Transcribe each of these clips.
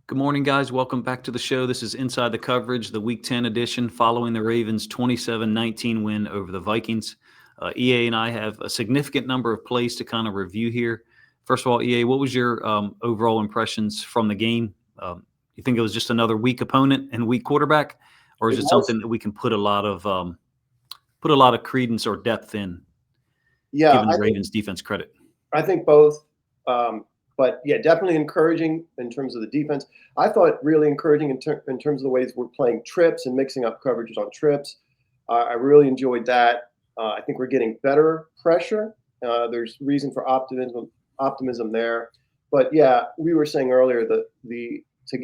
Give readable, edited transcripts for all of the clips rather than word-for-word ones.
Good morning, guys. Welcome back to the show. This is Inside the Coverage, the Week 10 edition, following the Ravens' 27-19 win over the Vikings. EA and I have a significant number of plays to kind of review here. First of all, EA, what was your overall impressions from the game? You think it was just another weak opponent and weak quarterback, or is It it was. something that we can put a lot of credence or depth in, Yeah, giving the Ravens defense credit? I think both. But yeah, definitely encouraging in terms of the defense. I thought really encouraging in terms of the ways we're playing trips and mixing up coverages on trips. I really enjoyed that. I think we're getting better pressure. There's reason for optimism there. But yeah, we were saying earlier that to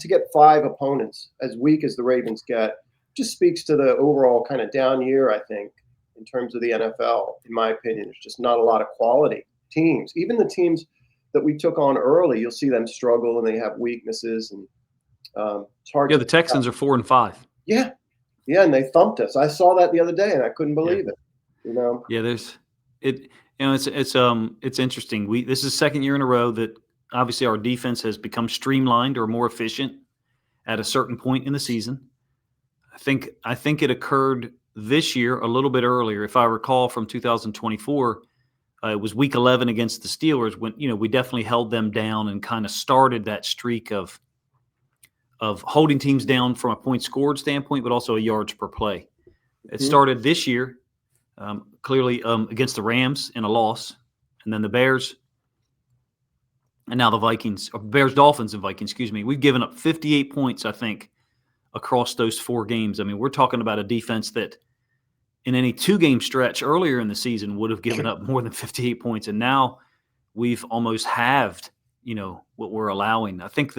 get five opponents as weak as the Ravens get just speaks to the overall kind of down year, I think, in terms of the NFL. In my opinion, there's just not a lot of quality teams. Even the teams that we took on early, you'll see them struggle and they have weaknesses, and it's hard. Yeah, the Texans are 4-5. Yeah, and they thumped us. I saw that the other day, and I couldn't believe it. Yeah, there's it. It's interesting. This is the second year in a row that obviously our defense has become streamlined or more efficient at a certain point in the season. I think it occurred this year a little bit earlier. If I recall from 2024. It was week 11 against the Steelers when, we definitely held them down and kind of started that streak of holding teams down from a point scored standpoint, but also a yards per play. It started this year, clearly against the Rams in a loss, and then the Bears, and now the Vikings, or Bears, Dolphins, and Vikings, excuse me. We've given up 58 points, I think, across those four games. I mean, we're talking about a defense that in any two-game stretch earlier in the season would have given up more than 58 points, and now we've almost halved, what we're allowing. I think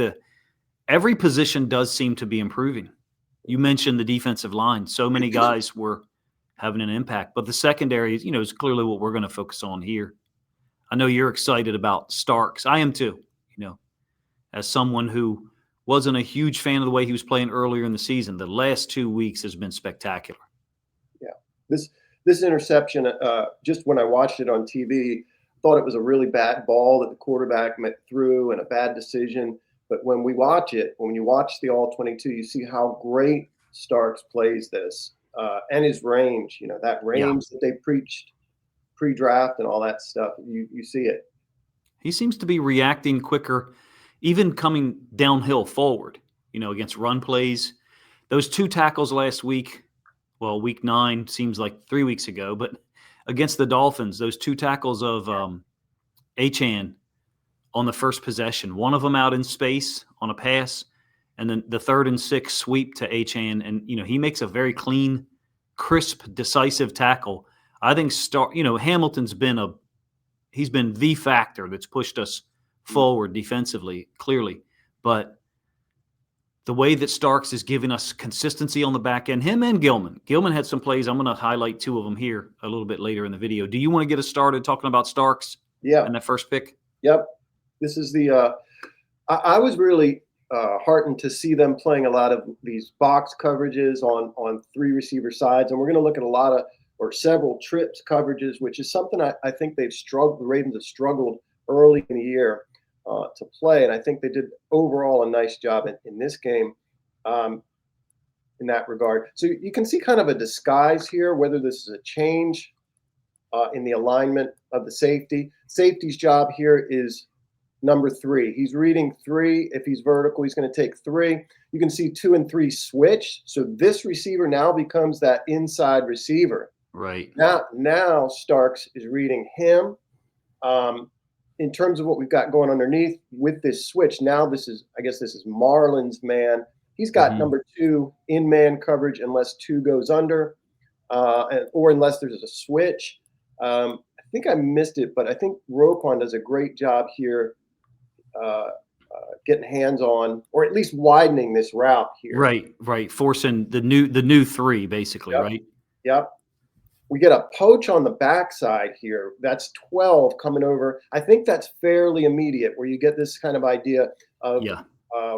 every position does seem to be improving. You mentioned the defensive line. So many guys were having an impact, but the secondary, is clearly what we're going to focus on here. I know you're excited about Starks. I am too, as someone who wasn't a huge fan of the way he was playing earlier in the season. The last 2 weeks has been spectacular. This interception, just when I watched it on TV, thought it was a really bad ball that the quarterback threw and a bad decision. But when you watch the All-22, you see how great Starks plays this and his range. That range that they preached pre-draft and all that stuff. You see it. He seems to be reacting quicker, even coming downhill forward. Against run plays. Those two tackles last week. Well, week 9 seems like 3 weeks ago, but against the Dolphins, those two tackles of Achane on the first possession, one of them out in space on a pass, and then the 3rd and 6 sweep to Achane, and he makes a very clean, crisp, decisive tackle. I think Hamilton's been he's been the factor that's pushed us forward defensively, clearly, but the way that Starks is giving us consistency on the back end, him and Gilman. Gilman had some plays. I'm going to highlight 2 of them here a little bit later in the video. Do you want to get us started talking about Starks? Yeah. And that first pick? Yep. This is I was really heartened to see them playing a lot of these box coverages on 3 receiver sides. And we're going to look at several trips coverages, which is something I think the Ravens have struggled early in the year to play, and I think they did overall a nice job in this game in that regard. So you can see kind of a disguise here, whether this is a change in the alignment of the safety. Safety's job here is number 3. He's reading 3. If he's vertical, he's going to take 3. You can see 2 and 3 switch. So this receiver now becomes that inside receiver. Right. Now Starks is reading him. In terms of what we've got going underneath with this switch, now this is Marlon's man. He's got number 2 in man coverage unless 2 goes under, or unless there's a switch. I think I missed it, but I think Roquan does a great job here getting hands on, or at least widening this route here. Right. Forcing the new 3, basically, Yep. right? Yep. We get a poach on the backside here. That's 12 coming over. I think that's fairly immediate, where you get this kind of idea of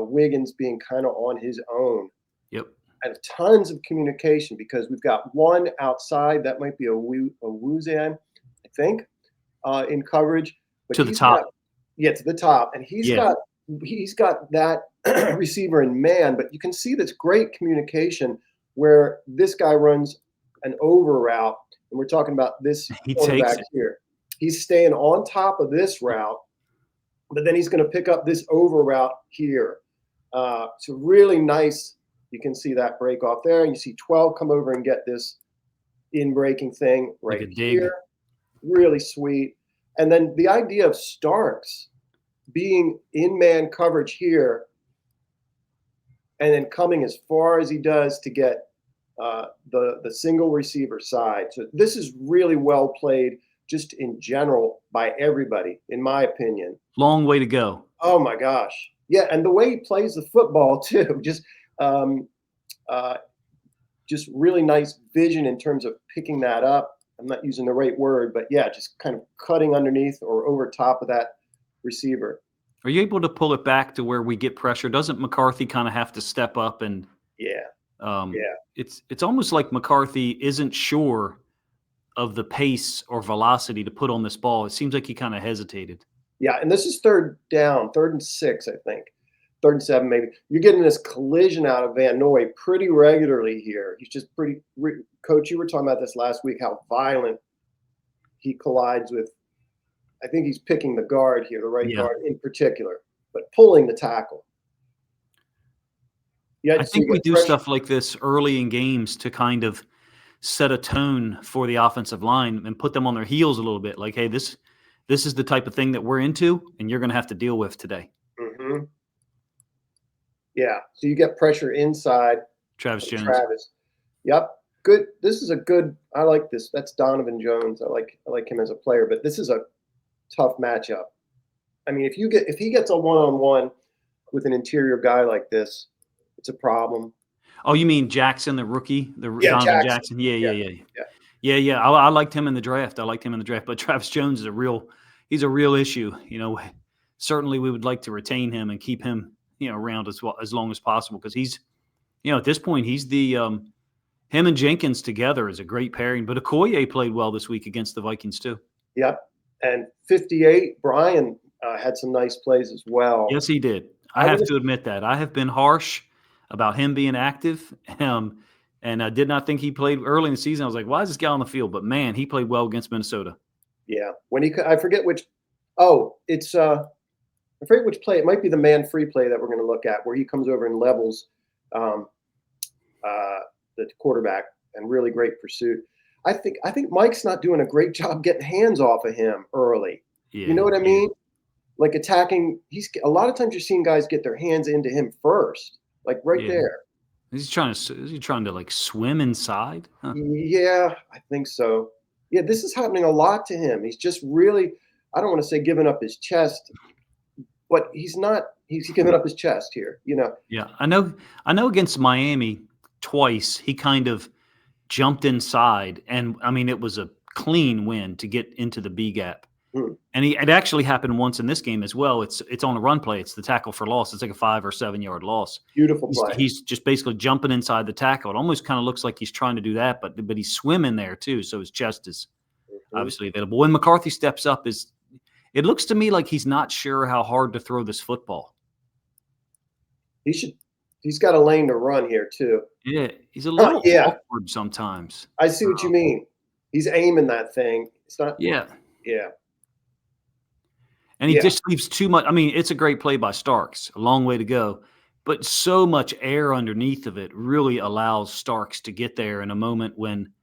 Wiggins being kind of on his own. Yep. And tons of communication, because we've got one outside. That might be a Wuzan, I think, in coverage. But to the top. To the top. And he's got he's got that receiver in man, but you can see that's great communication where this guy runs an over route, and we're talking about this He takes cornerback it. here. He's staying on top of this route, but then he's going to pick up this over route here. So really nice. You can see that break off there, and you see 12 come over and get this in breaking thing right Like a dig. here. Really sweet. And then the idea of Starks being in man coverage here and then coming as far as he does to get the single receiver side. So this is really well played just in general by everybody, in my opinion. Long way to go. Oh my gosh. Yeah, and the way he plays the football too, just really nice vision in terms of picking that up. I'm not using the right word, but yeah, just kind of cutting underneath or over top of that receiver. Are you able to pull it back to where we get pressure? Doesn't McCarthy kind of have to step up and Yeah, um, yeah, it's almost like McCarthy isn't sure of the pace or velocity to put on this ball. It seems like he kind of hesitated. yeah. And this is third down, 3rd and 6, I think. 3rd and 7, maybe. You're getting this collision out of Van Noy pretty regularly here. He's just pretty. Coach, you were talking about this last week, how violent he collides with. I think he's picking the guard here, the right Yeah. guard in particular, but pulling the tackle. Yeah, I so you think we get do pressure. stuff like this early in games to kind of set a tone for the offensive line and put them on their heels a little bit. Like, hey, this is the type of thing that we're into, and you're going to have to deal with today. Mm-hmm. Yeah, so you get pressure inside. Travis Jones. Travis. Yep. Good. This is a good. I like this. That's Donovan Jones. I like him as a player, but this is a tough matchup. I mean, if he gets a one-on-one with an interior guy like this, it's a problem. Oh, you mean Jackson, the rookie, Yeah, Donovan Jackson. Jackson? Yeah, Yeah, yeah, yeah, yeah. yeah, yeah. I liked him in the draft. But Travis Jones is he's a real issue. Certainly we would like to retain him and keep him, around as long as possible because he's, at this point he's the him and Jenkins together is a great pairing. But Okoye played well this week against the Vikings too. Yep. And 58, Brian had some nice plays as well. Yes, he did. I have to admit that I have been harsh about him being active. And I did not think he played early in the season. I was like, why is this guy on the field? But man, he played well against Minnesota. Yeah. I forget which. Oh, I forget which play. It might be the man free play that we're going to look at where he comes over and levels the quarterback and really great pursuit. I think Mike's not doing a great job getting hands off of him early. Yeah, You know what I mean? Like attacking. A lot of times you're seeing guys get their hands into him first, like right there. Is he trying to like swim inside? Huh. Yeah, I think so. Yeah, this is happening a lot to him. He's just really, I don't want to say giving up his chest, but he's not. He's giving up his chest here. Yeah, I know against Miami twice, he kind of jumped inside, and I mean, it was a clean win to get into the B gap. And it actually happened once in this game as well. It's on a run play. It's the tackle for loss. It's like a 5 or 7 yard loss. Beautiful play. He's just basically jumping inside the tackle. It almost kind of looks like he's trying to do that, but he's swimming there too. So his chest is obviously available. When McCarthy steps up, it looks to me like he's not sure how hard to throw this football. He's got a lane to run here too. Yeah, he's a little awkward sometimes. I see what you mean. He's aiming that thing. It's not. Yeah. Yeah. And he just leaves too much. I mean, it's a great play by Starks. A long way to go. But so much air underneath of it really allows Starks to get there in a moment when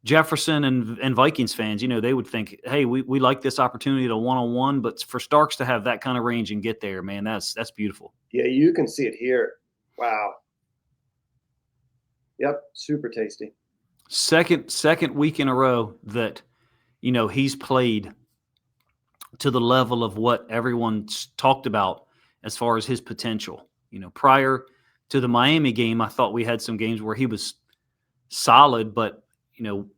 Jefferson and Vikings fans, they would think, hey, we like this opportunity to one-on-one. But for Starks to have that kind of range and get there, man, that's beautiful. Yeah, you can see it here. Wow. Yep, super tasty. Second week in a row that, he's played to the level of what everyone's talked about as far as his potential. Prior to the Miami game, I thought we had some games where he was solid, but,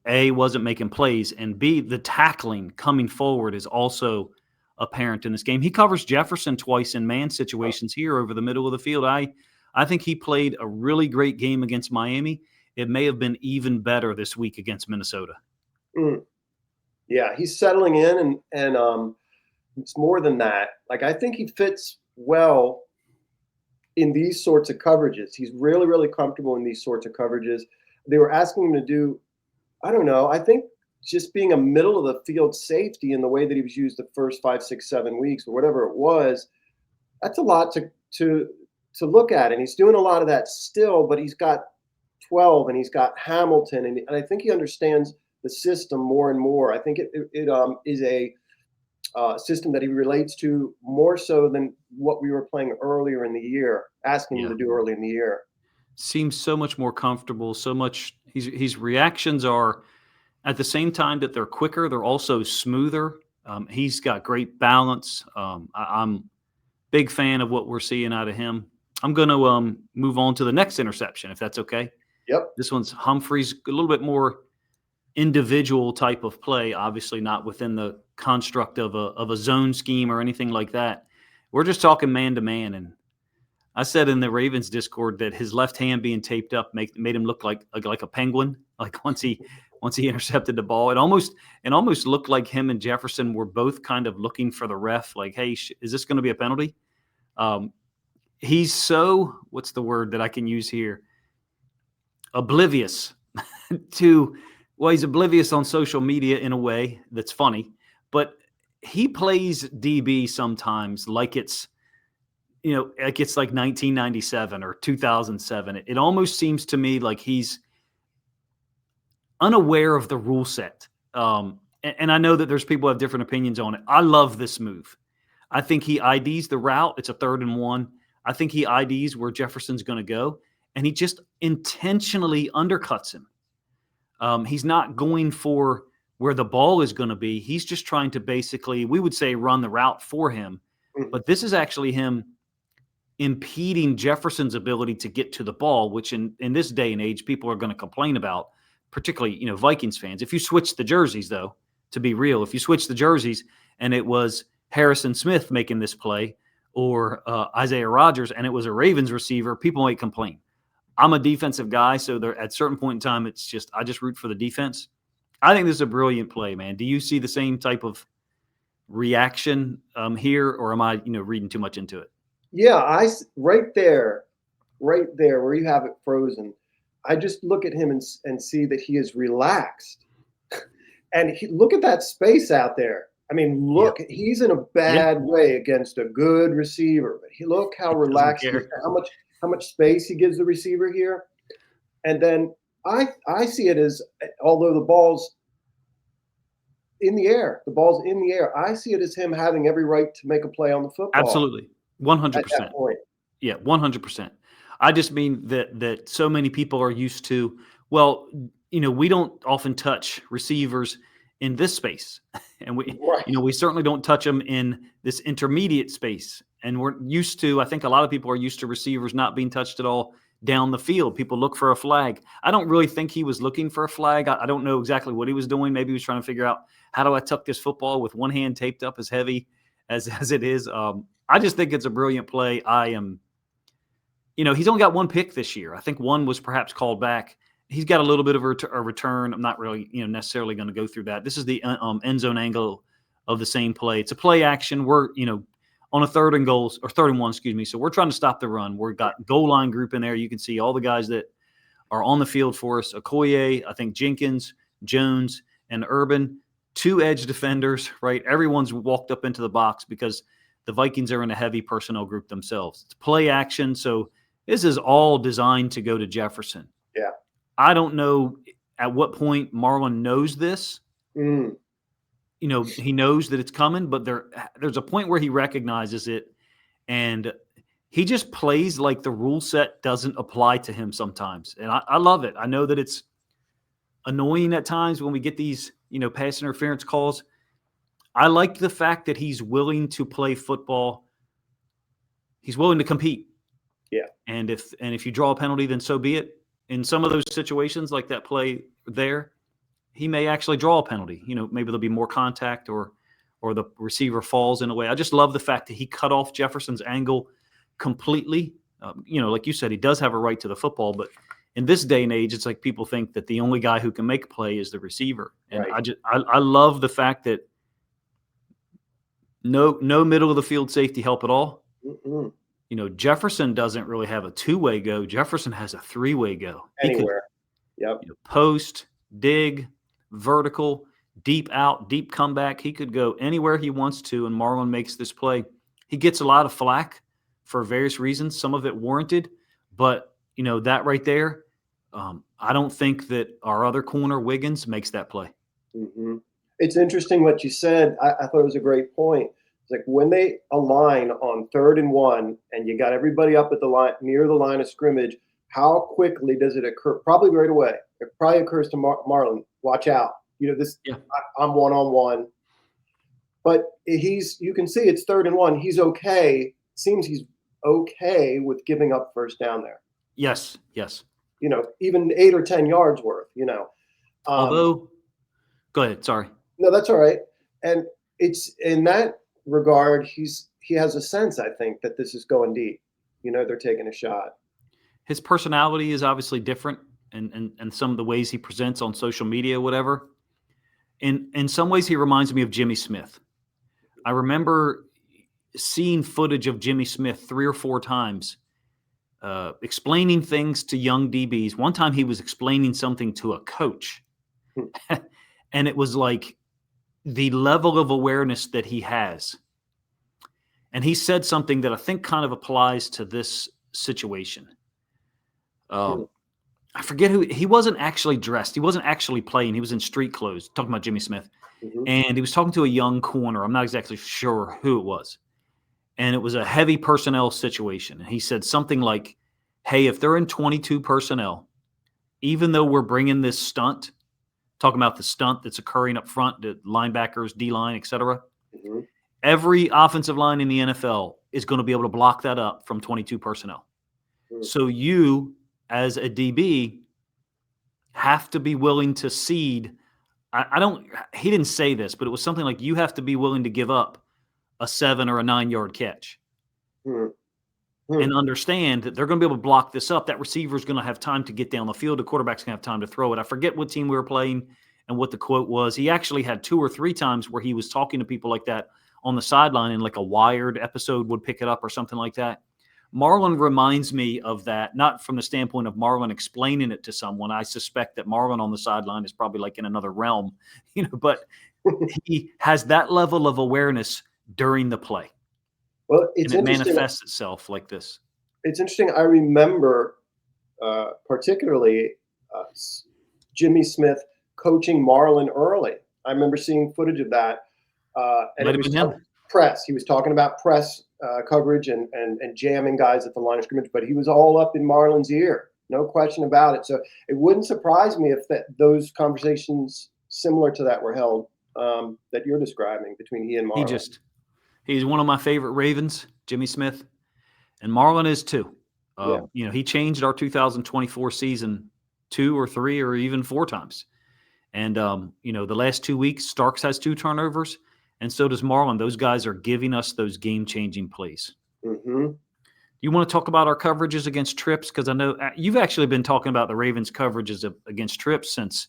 A, wasn't making plays, and B, the tackling coming forward is also apparent in this game. He covers Jefferson twice in man situations here over the middle of the field. I think he played a really great game against Miami. It may have been even better this week against Minnesota. Yeah, he's settling in, and it's more than that. Like I think he fits well in these sorts of coverages. He's really, really comfortable in these sorts of coverages. They were asking him to do, I don't know, I think just being a middle of the field safety in the way that he was used the first 5, 6, 7 weeks or whatever it was, that's a lot to look at. And he's doing a lot of that still, but he's got 12 and he's got Hamilton. And I think he understands the system more and more. I think it is a system that he relates to more so than what we were playing earlier in the year, asking him Yeah. to do early in the year. Seems so much more comfortable, so much his reactions are at the same time that they're quicker, they're also smoother. He's got great balance. I'm big fan of what we're seeing out of him. I'm going to move on to the next interception, if that's okay. Yep. This one's Humphrey's, a little bit more individual type of play, obviously not within the construct of a zone scheme or anything like that. We're just talking man to man. And I said in the Ravens Discord that his left hand being taped up made him look like a penguin. Like once he intercepted the ball, it almost looked like him and Jefferson were both kind of looking for the ref, like, hey, is this going to be a penalty? He's so, what's the word that I can use here? Oblivious to, well, he's oblivious on social media in a way that's funny, but he plays DB sometimes like it's, like it's like 1997 or 2007. It almost seems to me like he's unaware of the rule set. And I know that there's people who have different opinions on it. I love this move. I think he IDs the route. It's a 3rd and 1. I think he IDs where Jefferson's going to go, and he just intentionally undercuts him. He's not going for where the ball is going to be. He's just trying to basically, we would say, run the route for him. But this is actually him impeding Jefferson's ability to get to the ball, which in this day and age, people are going to complain about, particularly, Vikings fans. If you switch the jerseys, though, to be real, if you switch the jerseys and it was Harrison Smith making this play or Isaiah Rodgers and it was a Ravens receiver, people might complain. I'm a defensive guy, so there, at a certain point in time, it's just I just root for the defense. I think this is a brilliant play, man. Do you see the same type of reaction here, or am I, reading too much into it? Yeah, right there where you have it frozen. I just look at him and see that he is relaxed. And look at that space out there. I mean, look, he's in a bad way against a good receiver. But look how relaxed he is, how much space he gives the receiver here. And then I see it as, although the ball's in the air, I see it as him having every right to make a play on the football. Absolutely. 100%. At that point. Yeah, 100%. I just mean that so many people are used to, well, we don't often touch receivers in this space. And we certainly don't touch them in this intermediate space. And we're used to, I think a lot of people are used to receivers not being touched at all down the field. People look for a flag. I don't really think he was looking for a flag. I don't know exactly what he was doing. Maybe he was trying to figure out, how do I tuck this football with one hand taped up as heavy as it is? I just think it's a brilliant play. He's only got one pick this year. I think one was perhaps called back. He's got a little bit of a return. I'm not really, necessarily going to go through that. This is the end zone angle of the same play. It's a play action. We're, on a 3rd and goals, or 3rd and 1, excuse me. So we're trying to stop the run. We've got goal line group in there. You can see all the guys that are on the field for us. Okoye, I think Jenkins, Jones, and Urban. 2 edge defenders, right? Everyone's walked up into the box because the Vikings are in a heavy personnel group themselves. It's play action. So this is all designed to go to Jefferson. Yeah. I don't know at what point Marlon knows this. He knows that it's coming, but there's a point where he recognizes it, and he just plays like the rule set doesn't apply to him sometimes. And I love it. I know that it's annoying at times when we get these, pass interference calls. I like the fact that he's willing to play football. He's willing to compete. Yeah. And if you draw a penalty, then so be it. In some of those situations, like that play there, he may actually draw a penalty. Maybe there'll be more contact or the receiver falls in a way. I just love the fact that he cut off Jefferson's angle completely. Like you said, he does have a right to the football, but in this day and age, it's like people think that the only guy who can make a play is the receiver. And right. I love the fact that no middle of the field safety help at all. Mm-mm. Jefferson doesn't really have a two-way go. Jefferson has a three-way go. He could Anywhere. Yep. post, dig, vertical, deep out, deep comeback. He could go anywhere he wants to, and Marlon makes this play. He gets a lot of flack for various reasons, some of it warranted, but that right there, I don't think that our other corner, Wiggins, makes that play. Mm-hmm. It's interesting what you said. I thought it was a great point. It's like when they align on 3rd and 1, and you got everybody up at the line near the line of scrimmage. How quickly does it occur? Probably right away. It probably occurs to Marlon. Watch out. This. Yeah. I'm 1-on-1, but you can see it's 3rd and 1. He's okay. Seems he's okay with giving up first down there. Yes. Even 8 or 10 yards worth. Although, go ahead. Sorry. No, that's all right. And it's in that regard, he has a sense, I think, that this is going deep. They're taking a shot. His personality is obviously different, and some of the ways he presents on social media, whatever. In some ways, he reminds me of Jimmy Smith. I remember seeing footage of Jimmy Smith 3 or 4 times, explaining things to young DBs. One time he was explaining something to a coach, and it was like the level of awareness that he has. And he said something that I think kind of applies to this situation. I forget who. He wasn't actually dressed. He wasn't actually playing. He was in street clothes, talking about Jimmy Smith. Mm-hmm. And he was talking to a young corner. I'm not exactly sure who it was. And it was a heavy personnel situation. And he said something like, hey, if they're in 22 personnel, even though we're bringing this stunt, talking about the stunt that's occurring up front, the linebackers, D-line, et cetera, Mm-hmm. every offensive line in the NFL is going to be able to block that up from 22 personnel. Mm-hmm. So you, as a DB, have to be willing to cede. He didn't say this, but it was something like you have to be willing to give up a 7 or a 9-yard catch. Mm-hmm. And understand that they're going to be able to block this up. That receiver is going to have time to get down the field. The quarterback's going to have time to throw it. I forget what team we were playing and what the quote was. He actually had 2 or 3 times where he was talking to people like that on the sideline, and like a Wired episode would pick it up or something like that. Marlon reminds me of that, not from the standpoint of Marlon explaining it to someone. I suspect that Marlon on the sideline is probably like in another realm, but he has that level of awareness during the play. Well, it's and it interesting. manifests itself like this. It's interesting. I remember particularly Jimmy Smith coaching Marlon early. I remember seeing footage of that. And it was press. He was talking about press coverage and jamming guys at the line of scrimmage, but he was all up in Marlon's ear. No question about it. So it wouldn't surprise me if those conversations similar to that were held that you're describing between he and Marlon. He's one of my favorite Ravens, Jimmy Smith, and Marlon is too. He changed our 2024 season 2 or 3 or even 4 times. And, the last 2 weeks, Starks has 2 turnovers, and so does Marlon. Those guys are giving us those game-changing plays. Mm-hmm. You want to talk about our coverages against trips? Because I know you've actually been talking about the Ravens' coverages against trips since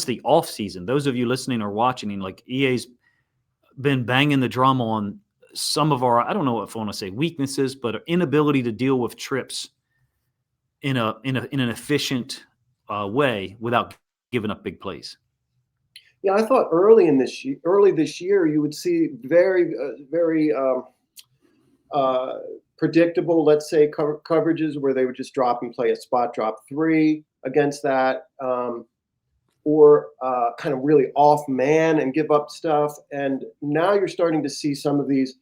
the offseason. Those of you listening or watching, like EA's been banging the drum on some of our, I don't know if I want to say weaknesses, but inability to deal with trips in an efficient way without giving up big plays. Yeah, I thought early this year, you would see very predictable, let's say, coverages where they would just drop and play a spot drop 3 against that, or kind of really off man and give up stuff. And now you're starting to see some of these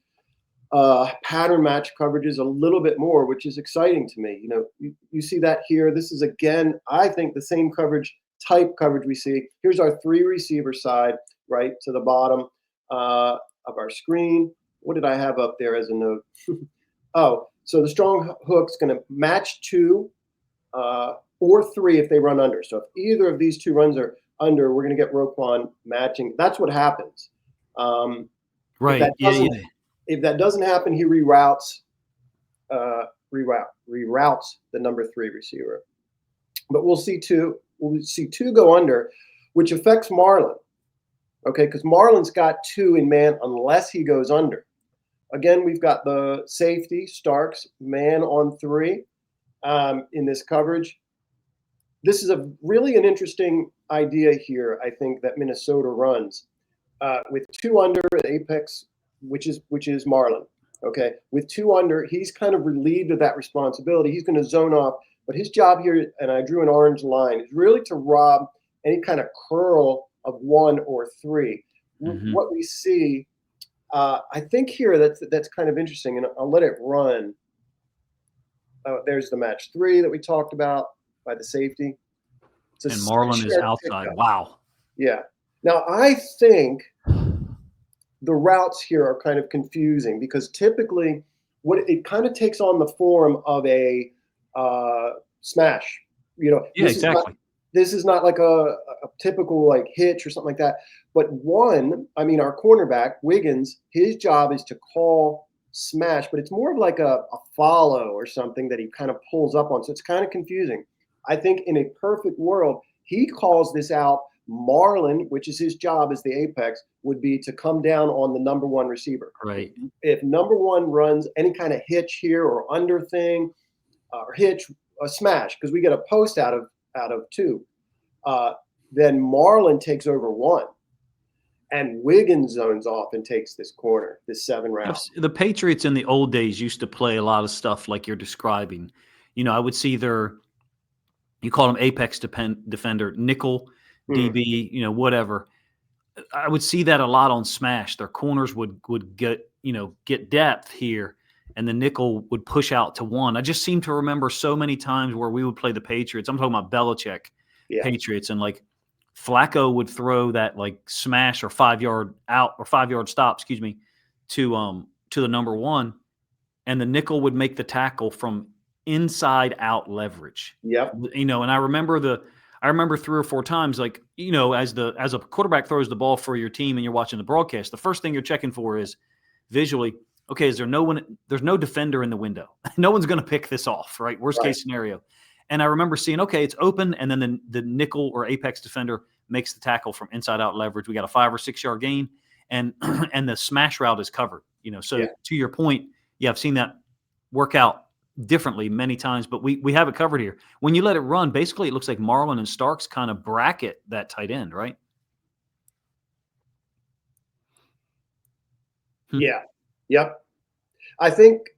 pattern match coverages a little bit more, which is exciting to me. You see that here. This is, again, I think the same type coverage we see. Here's our 3 receiver side, right to the bottom of our screen. What did I have up there as a note? Oh, so the strong hook's going to match 2 or 3 if they run under. So if either of these 2 runs are under, we're going to get Roquan matching. That's what happens. Right. If that doesn't happen, he reroutes the number 3 receiver. But we'll see 2 go under, which affects Marlon. Okay, because Marlon's got 2 in man unless he goes under. again, we've got the safety, Starks, man on 3 in this coverage. This is an interesting idea here, I think, that Minnesota runs with 2 under at apex, which is Marlon. Okay, with 2 under, he's kind of relieved of that responsibility. He's going to zone off, but his job here, and I drew an orange line, is really to rob any kind of curl of 1 or 3. Mhm. What we see, I think here that's kind of interesting, and I'll let it run. There's the match 3 that we talked about by the safety. It's a And Marlon is 6-yard outside. pickup. Wow. Yeah. Now I think the routes here are kind of confusing because typically what it kind of takes on the form of a smash. You know, Yeah, exactly. This is not like a typical like hitch or something like that. But our cornerback, Wiggins, his job is to call smash, but it's more of like a follow or something that he kind of pulls up on. So it's kind of confusing. I think in a perfect world, he calls this out. Marlon, which is his job as the apex, would be to come down on the number 1 receiver. Right. If number 1 runs any kind of hitch here or under thing, or hitch, a smash, because we get a post out of 2, then Marlon takes over 1, and Wiggins zones off and takes this corner, this 7 route. The Patriots in the old days used to play a lot of stuff like you're describing. I would see you call them apex defender, nickel, DB, whatever. I would see that a lot on smash. Their corners would get depth here, and the nickel would push out to 1. I just seem to remember so many times where we would play the Patriots. I'm talking about Belichick Patriots, and like Flacco would throw that like smash or 5-yard out or 5-yard stop, to the number 1, and the nickel would make the tackle from inside out leverage. Yep. And I remember 3 or 4 times, like, as a quarterback throws the ball for your team and you're watching the broadcast, the first thing you're checking for is visually, okay, there's no defender in the window. No one's going to pick this off, right? Worst case scenario. And I remember seeing, okay, it's open, and then the nickel or apex defender makes the tackle from inside out leverage. We got a 5 or 6 yard gain, and and the smash route is covered. So to your point, I've seen that work out differently many times, but we have it covered here. When you let it run, basically it looks like Marlon and Starks kind of bracket that tight end, right? Yeah. Yep. I think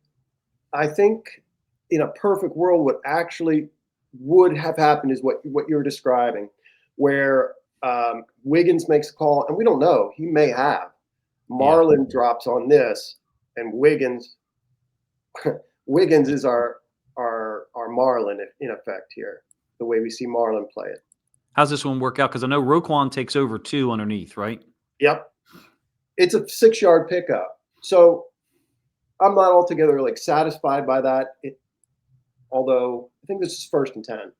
in a perfect world, what actually would have happened is what you're describing, where Wiggins makes a call, and we don't know. He may have. Marlon drops on this, and Wiggins is our Marlon in effect here, the way we see Marlon play it. How's this one work out? Because I know Roquan takes over 2 underneath, right? Yep. It's a 6-yard pickup. So I'm not altogether like satisfied by that. Although I think this is 1st and 10.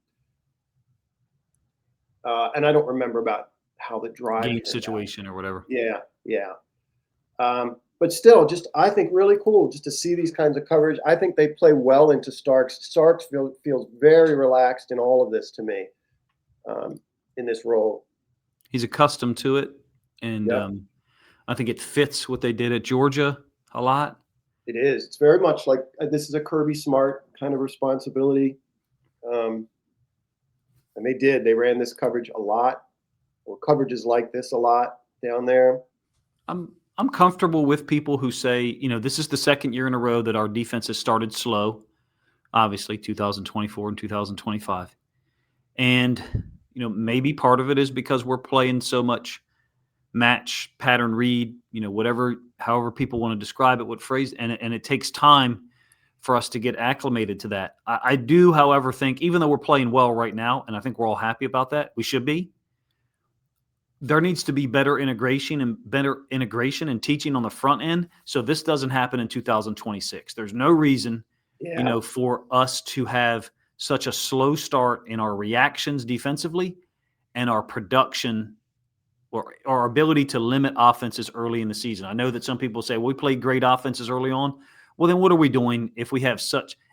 And I don't remember about how the drive Game situation or whatever. Yeah. But still, just I think really cool just to see these kinds of coverage. I think they play well into Starks. Starks feels very relaxed in all of this to me, in this role. He's accustomed to it, and I think it fits what they did at Georgia a lot. It is. It's very much like this is a Kirby Smart kind of responsibility. And they ran this coverage a lot, or coverages like this a lot down there. I'm comfortable with people who say, this is the 2nd year in a row that our defense has started slow, obviously 2024 and 2025. And, maybe part of it is because we're playing so much match, pattern read, however people want to describe it, what phrase, and it takes time for us to get acclimated to that. I do, however, think, even though we're playing well right now, and I think we're all happy about that, we should be, there needs to be better integration and teaching on the front end, so this doesn't happen in 2026. There's no reason, for us to have such a slow start in our reactions defensively and our production or our ability to limit offenses early in the season. I know that some people say, well, we played great offenses early on. Well, then what are we doing if we have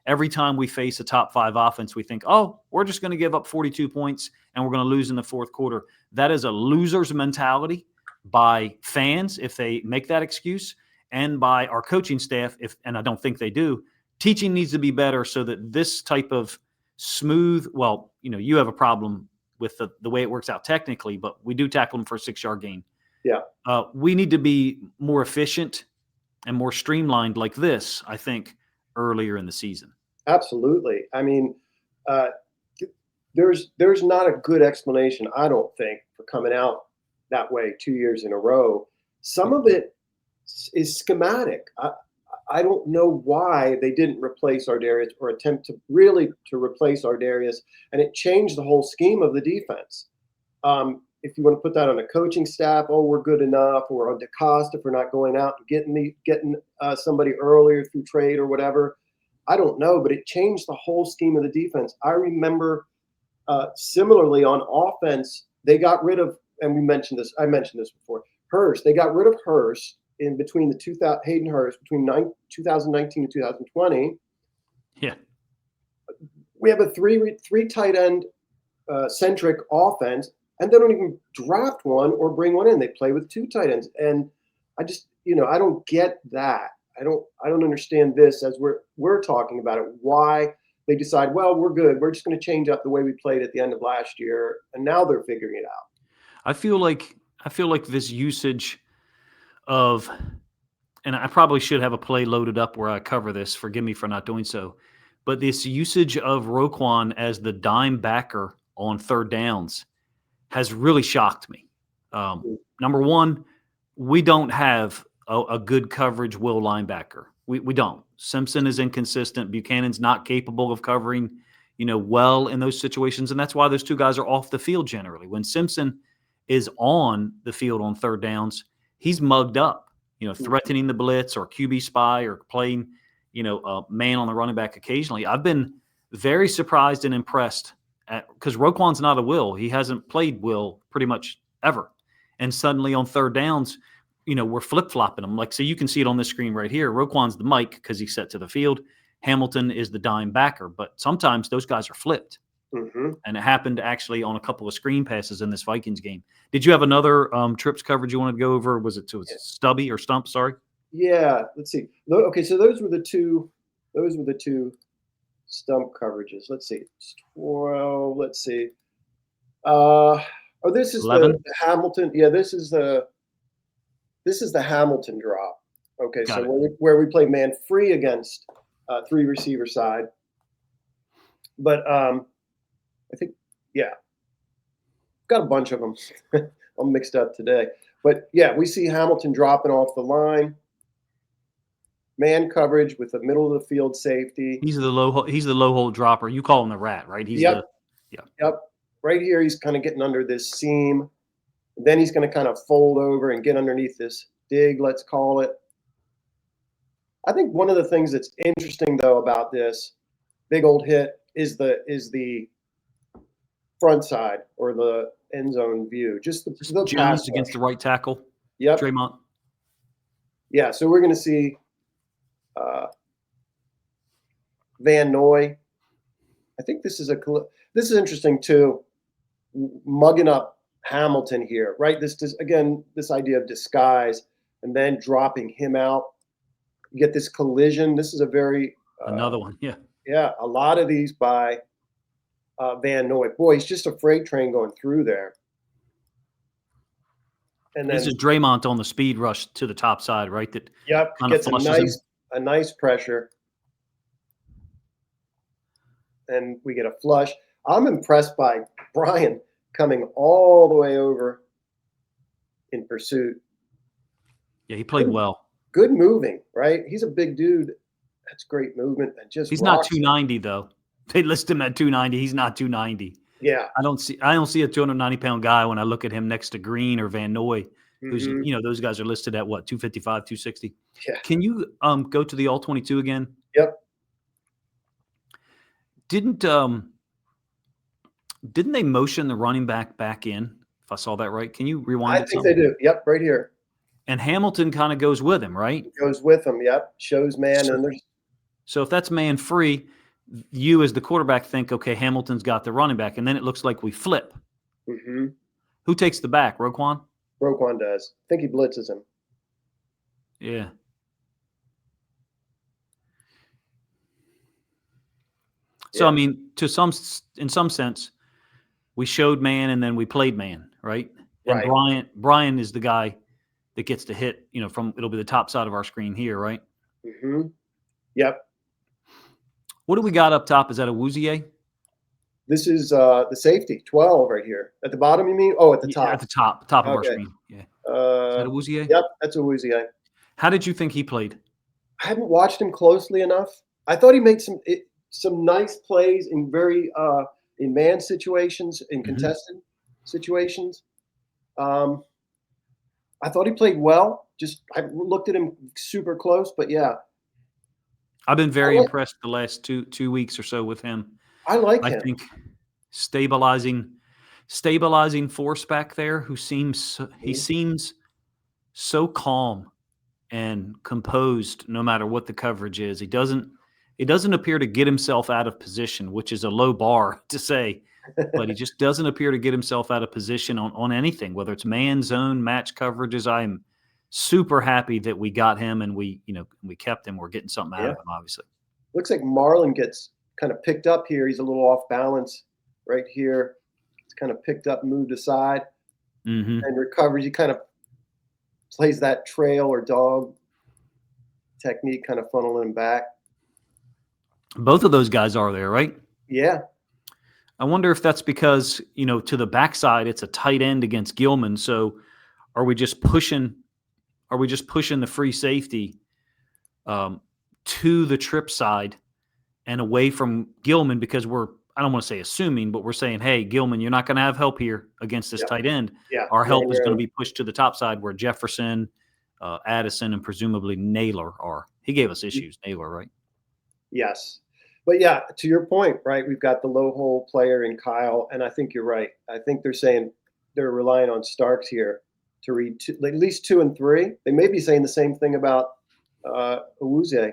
every time we face a top 5 offense, we think, oh, we're just going to give up 42 points and we're going to lose in the 4th quarter. That is a loser's mentality by fans if they make that excuse. and by our coaching staff, and I don't think they do, teaching needs to be better so that this type of smooth, well, you have a problem with the way it works out technically, but we do tackle them for a 6-yard gain. Yeah. We need to be more efficient and more streamlined like this, I think, earlier in the season. Absolutely. I mean, there's not a good explanation, I don't think, for coming out that way 2 years in a row. Some of it is schematic. I don't know why they didn't replace Ardarius or attempt to replace Ardarius, and it changed the whole scheme of the defense. If you want to put that on a coaching staff, we're good enough, or on DeCosta for not going out and getting somebody earlier through trade or whatever. I don't know, but it changed the whole scheme of the defense. I remember similarly on offense, they got rid of, and I mentioned this before, Hurst. They got rid of Hurst in between Hayden Hurst between 2019 and 2020. Yeah. We have a three tight end centric offense, and they don't even draft one or bring one in. They play with 2 tight ends, and I just I don't get that. I don't understand this as we're talking about it. Why they decide, well, we're good. We're just going to change up the way we played at the end of last year, and now they're figuring it out. I feel like this usage of, and I probably should have a play loaded up where I cover this. Forgive me for not doing so. But this usage of Roquan as the dime backer on third downs has really shocked me. Number one, we don't have a good coverage will linebacker. We don't. Simpson is inconsistent. Buchanan's not capable of covering, well in those situations. And that's why those 2 guys are off the field generally. When Simpson is on the field on third downs, he's mugged up, threatening the blitz or QB spy or playing, a man on the running back occasionally. I've been very surprised and impressed because Roquan's not a will. He hasn't played will pretty much ever. And suddenly on third downs, we're flip-flopping them. So you can see it on this screen right here. Roquan's the Mike because he's set to the field. Hamilton is the dime backer. But sometimes those guys are flipped. Mm-hmm. And it happened actually on a couple of screen passes in this Vikings game. Did you have another trips coverage you wanted to go over? Was it Stubby or Stump? Sorry. Yeah. Let's see. Okay, so those were the two stump coverages. Let's see. 12. Let's see. This is 11? the Hamilton. Yeah, this is the Hamilton drop. Okay, Got so where we play man free against 3 receiver side, but I think, yeah, got a bunch of them. I'm mixed up today. But, yeah, we see Hamilton dropping off the line, man coverage with the middle of the field safety. He's the low hole dropper. You call him the rat, right? Yep. Right here, he's kind of getting under this seam. Then he's going to kind of fold over and get underneath this dig, let's call it. I think one of the things that's interesting, though, about this big old hit is the front side or the end zone view. Just the Jones against the right tackle. Yep. Dre'Mont. Yeah, so we're going to see Van Noy. I think this is interesting too. Mugging up Hamilton here, right? This idea of disguise and then dropping him out. You get this collision. This is a very another one. Yeah. Yeah, a lot of these by Van Noy. Boy, he's just a freight train going through there. And then this is Dre'Mont on the speed rush to the top side, right? That gets a nice pressure. And we get a flush. I'm impressed by Brian coming all the way over in pursuit. Yeah, he played well. Good moving, right? He's a big dude. That's great movement. And just he's not 290 though. They list him at 290. He's not 290. Yeah. I don't see a 290-pound guy when I look at him next to Green or Van Noy, who's those guys are listed at what, 255, 260. Yeah. Can you go to the all 22 again? Yep. Didn't they motion the running back in? If I saw that right, can you rewind? I think they do. Yep, right here. And Hamilton kind of goes with him, right? Goes with him. Yep. Shows man, and there's. So if that's man free, you as the quarterback think, okay, Hamilton's got the running back, and then it looks like we flip. Mm-hmm. Who takes the back? Roquan? Roquan does. I think he blitzes him. Yeah. So, I Yeah. mean, in some sense, we showed man and then we played man, right? And Right. Brian is the guy that gets to hit, it'll be the top side of our screen here, right? Hmm. Yep. What do we got up top? Is that a Wouzier? This is the safety 12 right here at the bottom. You mean? Oh, at the Yeah, at top. the top of our Okay. screen. Yeah. Is Uh, that a Wouzier? yep. That's a woozy. How did you think he played? I hadn't watched him closely enough. I thought he made some nice plays in man situations, in Mhm. contested situations. Um, I thought he played well. Just I looked at him super close, but yeah, I've been I very like impressed the last two weeks or so with him. I like I him. think stabilizing force back there he Mhm. seems so calm and composed no matter what the coverage is. He doesn't appear to get himself out of position, which is a low bar to say, but he just doesn't appear to get himself out of position on anything, whether it's man zone, match coverages. I am super happy that we got him and we kept him. We're getting something out Yeah, of him, obviously. looks like Marlon gets kind of picked up here. He's a little off balance right here. It's kind of picked up, moved aside, Hmm. and recovers. He kind of plays that trail or dog technique, kind of funneling him back. Both of those guys are there, right? Yeah, I wonder if that's because, to the backside, it's a tight end against Gilman. So are we just pushing, the free safety um, to the trip side and away from Gilman because I don't want to say assuming, but we're saying, hey, Gilman, you're not going to have help here against this yeah, tight end. yeah. Our You're on help is your going to own. be pushed to the top side where Jefferson, Addison, and presumably Naylor are. He gave us issues, Naylor, right? Yes. But yeah, to your point, right? We've got the low hole player in Kyle, and I think you're right. I think they're saying they're relying on Starks here to read at least 2 and 3. They may be saying the same thing about Awuzie,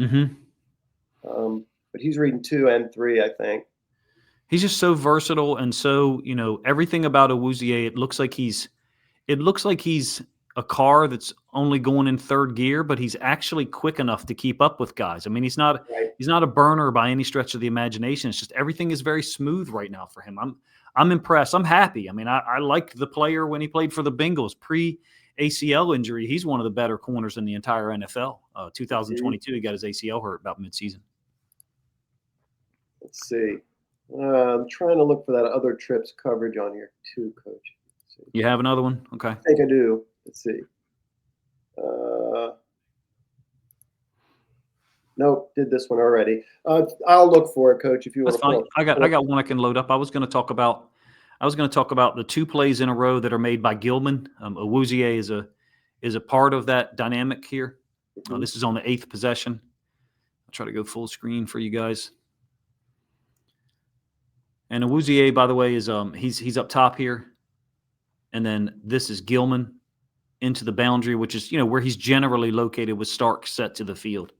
Mm-hmm. but he's reading 2 and 3, I think. He's just so versatile and so, everything about Awuzie, it looks like he's a car that's only going in third gear, but he's actually quick enough to keep up with guys. I mean, Right. he's not a burner by any stretch of the imagination. It's just everything is very smooth right now for him. I'm impressed. I'm happy. I mean, I liked the player when he played for the Bengals pre ACL injury. He's one of the better corners in the entire NFL. Mhm. 2022, he got his ACL hurt about midseason. Let's see. I'm trying to look for that other trips coverage on here too, Coach. Let's see. You have another one? Okay. I think I do. Let's see. Uh, nope, did this one already. I'll look for it, Coach, if you That's want to fine. pull I it. got one I can load up. I was going to talk about the two plays in a row that are made by Gilman. Awuzie is a part of that dynamic here. Mhm. This is on the eighth possession. I'll try to go full screen for you guys. And Awuzie, by the way, is he's up top here, and then this is Gilman into the boundary, which is where he's generally located with Stark set to the field.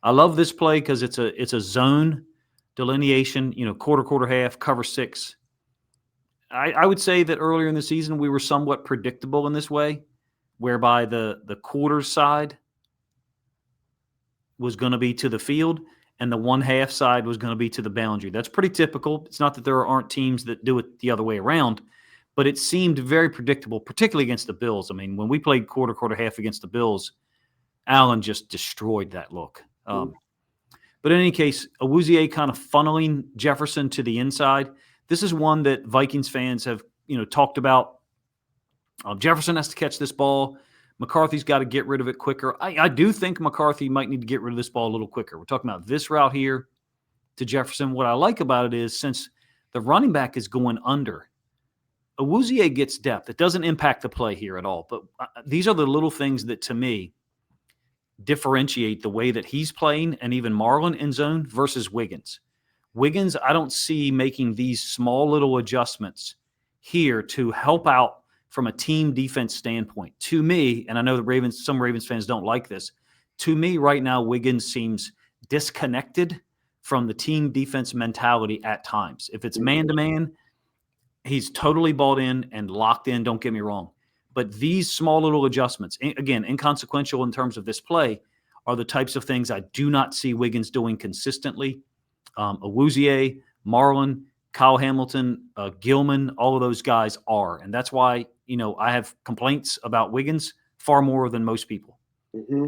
I love this play because it's a zone delineation. Quarter, half, cover six. I would say that earlier in the season we were somewhat predictable in this way, whereby the quarter side was going to be to the field and the 1/2 side was going to be to the boundary. That's pretty typical. It's not that there aren't teams that do it the other way around, but it seemed very predictable, particularly against the Bills. I mean, when we played quarter, half against the Bills, Allen just destroyed that look. Mhm. But in any case, Awuzie kind of funneling Jefferson to the inside. This is one that Vikings fans have talked about. Jefferson has to catch this ball. McCarthy's got to get rid of it quicker. I do think McCarthy might need to get rid of this ball a little quicker. We're talking about this route here to Jefferson. What I like about it is since the running back is going under, Awuzie gets depth. It doesn't impact the play here at all. But these are the little things that, to me, differentiate the way that he's playing and even Marlon in zone versus Wiggins. Wiggins, I don't see making these small little adjustments here to help out from a team defense standpoint. To me, and I know some Ravens fans don't like this, to me right now, Wiggins seems disconnected from the team defense mentality at times. If it's man-to-man, he's totally bought in and locked in, don't get me wrong. But these small little adjustments, again, inconsequential in terms of this play, are the types of things I do not see Wiggins doing consistently. Awuzie, Marlon, Kyle Hamilton, Gilman, all of those guys are. And that's why, I have complaints about Wiggins far more than most people. Mm-hmm.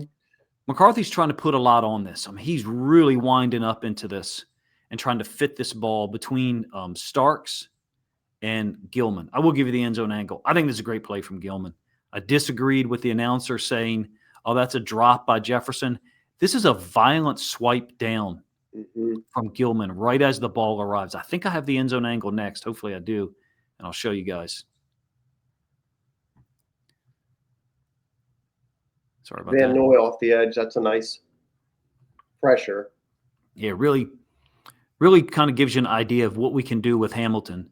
McCarthy's trying to put a lot on this. He's really winding up into this and trying to fit this ball between Starks and Gilman. I will give you the end zone angle. I think this is a great play from Gilman. I disagreed with the announcer saying, oh, that's a drop by Jefferson. This is a violent swipe down from Gilman right as the ball arrives. I think I have the end zone angle next. Hopefully I do, and I'll show you guys. Sorry about Van that. Noy off the edge. That's a nice pressure. Yeah, really kind of gives you an idea of what we can do with Hamilton.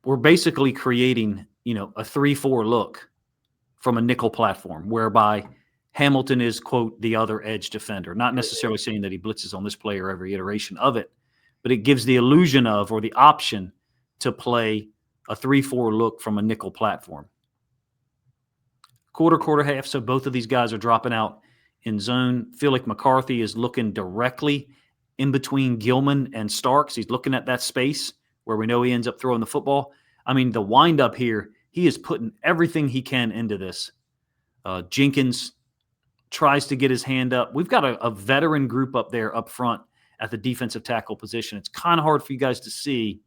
We're basically creating, a 3-4 look from a nickel platform, whereby Hamilton is, quote, the other edge defender. Not necessarily saying that he blitzes on this player every iteration of it, but it gives the illusion of, or the option to play a 3-4 look from a nickel platform. Quarter, half, so both of these guys are dropping out in zone. Feel like McCarthy is looking directly in between Gilman and Starks. He's looking at that space where we know he ends up throwing the football. I mean, the windup here, he is putting everything he can into this. Jenkins tries to get his hand up. We've got a veteran group up there up front at the defensive tackle position. It's kind of hard for you guys to see,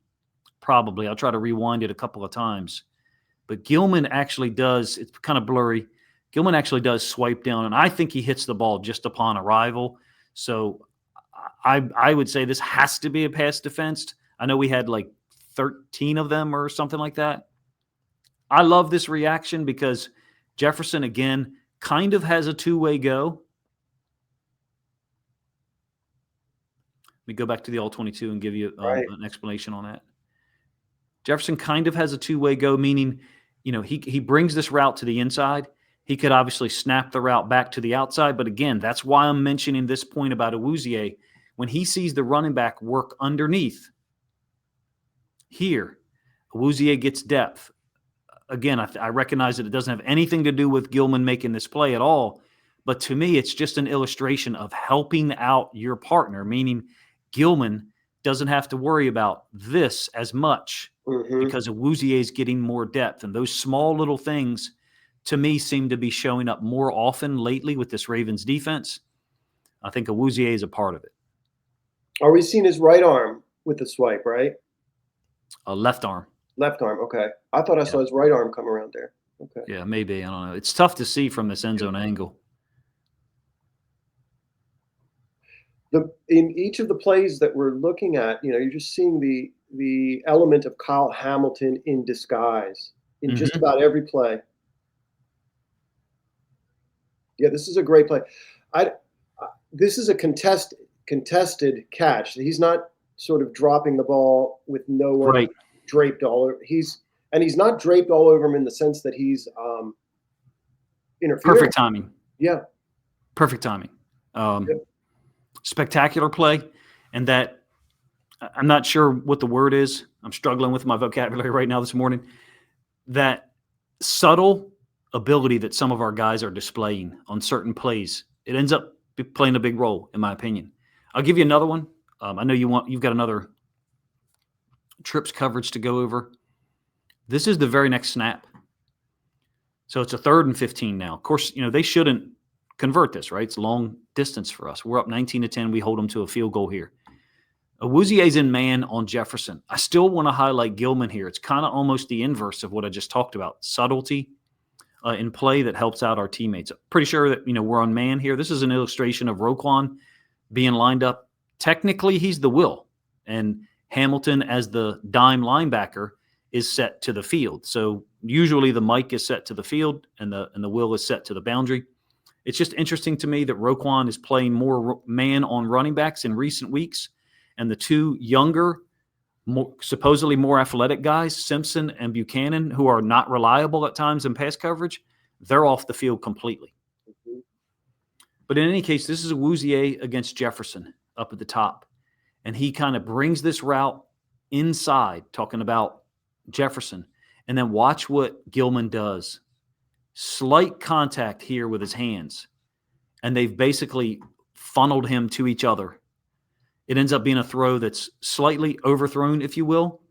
probably. I'll try to rewind it a couple of times. But Gilman actually does, it's kind of blurry. Gilman actually does swipe down, and I think he hits the ball just upon arrival. So I would say this has to be a pass defense. I know we had like 13 of them or something like that. I love this reaction because Jefferson, again, kind of has a two-way go. Let me go back to the All-22 and give you an explanation on that. Jefferson kind of has a two-way go, meaning, he brings this route to the inside. He could obviously snap the route back to the outside, but again, that's why I'm mentioning this point about Awuzie. When he sees the running back work underneath here, Awuzie gets depth. Again, I recognize that it doesn't have anything to do with Gilman making this play at all, but to me, it's just an illustration of helping out your partner, meaning Gilman doesn't have to worry about this as much because Awuzie is getting more depth. And those small little things, to me, seem to be showing up more often lately with this Ravens defense. I think Awuzie is a part of it. Are we seeing his right arm with the swipe, right? Left arm. Left arm, okay. I thought I saw his right arm come around there. Okay. Yeah, maybe. I don't know. It's tough to see from this end zone angle. In each of the plays that we're looking at, you're just seeing the element of Kyle Hamilton in disguise in just about every play. Yeah, this is a great play. This is a contested catch. He's not sort of dropping the ball with no one draped all over. He's not draped all over him in the sense that he's interfering. Perfect timing. Yeah. Perfect timing. Spectacular play, and that I'm not sure what the word is. I'm struggling with my vocabulary right now this morning. That subtle ability that some of our guys are displaying on certain plays, it ends up playing a big role, in my opinion. I'll give you another one. I know you've got another trips coverage to go over. This is the very next snap. So it's a 3rd and 15 now. Of course, they shouldn't convert this, right? It's long distance for us. We're up 19-10. We hold them to a field goal here. Awuzie's in man on Jefferson. I still want to highlight Gilman here. It's kind of almost the inverse of what I just talked about. Subtlety in play that helps out our teammates. Pretty sure that, we're on man here. This is an illustration of Roquan being lined up. Technically, he's the will, and Hamilton, as the dime linebacker, is set to the field. So usually the mic is set to the field and the will is set to the boundary. It's just interesting to me that Roquan is playing more man on running backs in recent weeks, and the two younger, supposedly more athletic guys, Simpson and Buchanan, who are not reliable at times in pass coverage, they're off the field completely. But in any case, this is Awuzie against Jefferson up at the top, and he kind of brings this route inside, talking about Jefferson, and then watch what Gilman does. Slight contact here with his hands, and they've basically funneled him to each other. It ends up being a throw that's slightly overthrown, if you will.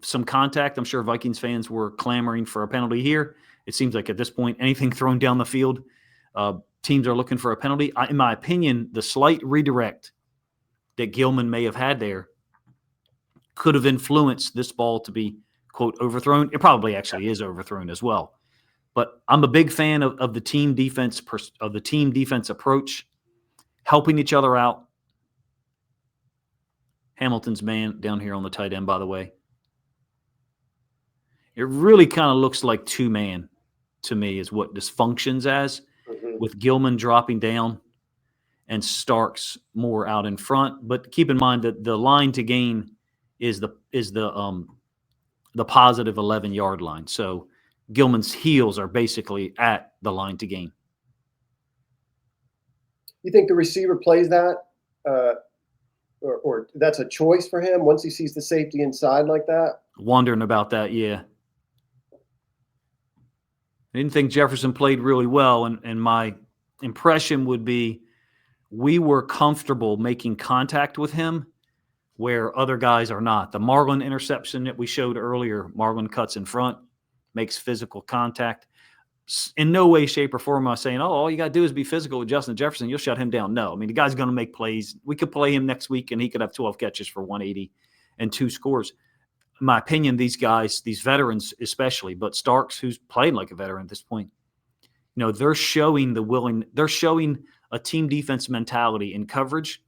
Some contact. I'm sure Vikings fans were clamoring for a penalty here. It seems like at this point, anything thrown down the field, teams are looking for a penalty. In my opinion, the slight redirect that Gilman may have had there could have influenced this ball to be, quote, overthrown. It probably actually is overthrown as well. But I'm a big fan of the team defense approach, helping each other out. Hamilton's man down here on the tight end, by the way. It really kind of looks like two-man to me is what this functions as, with Gilman dropping down and Starks more out in front. But keep in mind that the line to gain is the positive 11-yard line. So Gilman's heels are basically at the line to gain. You think the receiver plays that, or that's a choice for him once he sees the safety inside like that? Wondering about that, yeah. I didn't think Jefferson played really well, and my impression would be we were comfortable making contact with him where other guys are not. The Marlon interception that we showed earlier, Marlon cuts in front, makes physical contact. In no way, shape, or form am I saying, oh, all you got to do is be physical with Justin Jefferson. You'll shut him down. No. I mean, the guy's going to make plays. We could play him next week, and he could have 12 catches for 180 and 2 scores. In my opinion, these guys, these veterans especially, but Starks, who's played like a veteran at this point, they're showing they're showing a team defense mentality in coverage,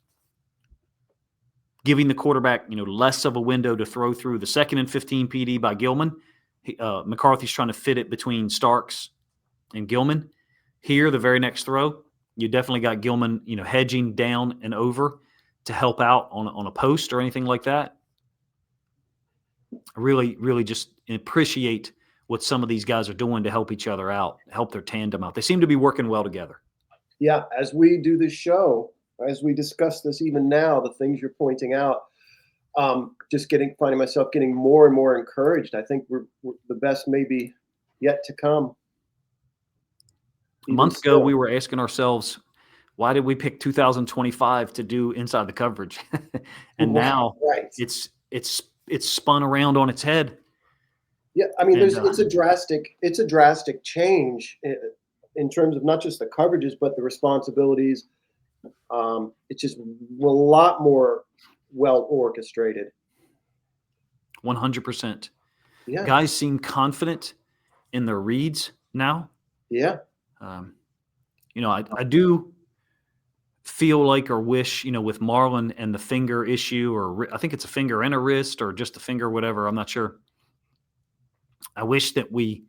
giving the quarterback, less of a window to throw through. The 2nd and 15 PD by Gilman. McCarthy's trying to fit it between Starks and Gilman. Here, the very next throw, you definitely got Gilman, hedging down and over to help out on a post or anything like that. I really, really just appreciate what some of these guys are doing to help each other out, help their tandem out. They seem to be working well together. Yeah, as we do this show, as we discuss this even now, the things you're pointing out, just finding myself getting more and more encouraged. I think we're the best maybe yet to come. A month ago, we were asking ourselves, why did we pick 2025 to do Inside the Coverage? And now it's spun around on its head. Yeah, I mean, it's a drastic change in terms of not just the coverages, but the responsibilities. It's just a lot more well orchestrated. 100%. Yeah. Guys seem confident in their reads now. Yeah. I do feel like or wish, with Marlon and the finger issue, or I think it's a finger and a wrist or just a finger, whatever. I'm not sure. I wish that we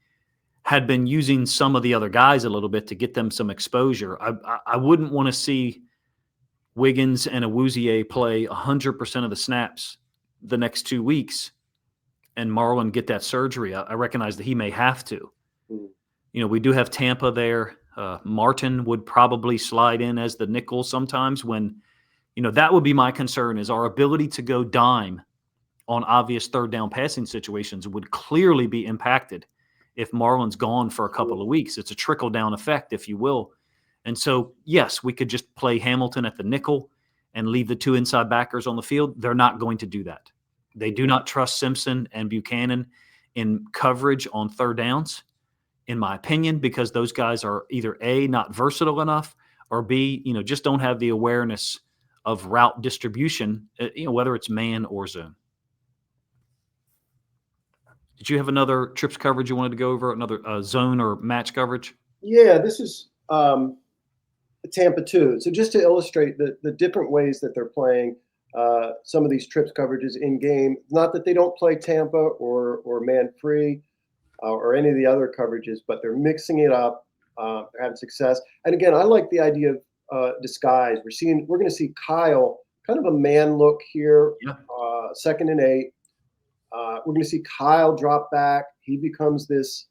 had been using some of the other guys a little bit to get them some exposure. I wouldn't want to see Wiggins and Awuzie play 100% of the snaps the next 2 weeks and Marlon get that surgery. I recognize that he may have to. We do have Tampa there. Martin would probably slide in as the nickel sometimes when, that would be my concern, is our ability to go dime on obvious third down passing situations would clearly be impacted if Marlon's gone for a couple of weeks. It's a trickle down effect, if you will. And so, yes, we could just play Hamilton at the nickel and leave the 2 inside backers on the field. They're not going to do that. They do not trust Simpson and Buchanan in coverage on third downs, in my opinion, because those guys are either A, not versatile enough, or B, just don't have the awareness of route distribution, whether it's man or zone. Did you have another trips coverage you wanted to go over, another zone or match coverage? Yeah, this is Tampa 2. So just to illustrate the different ways that they're playing some of these trips coverages in game, not that they don't play Tampa or man free or any of the other coverages, but they're mixing it up. They're having success. And again, I like the idea of disguise. We're going to see Kyle, kind of a man look here, 2nd and 8. We're going to see Kyle drop back. He becomes this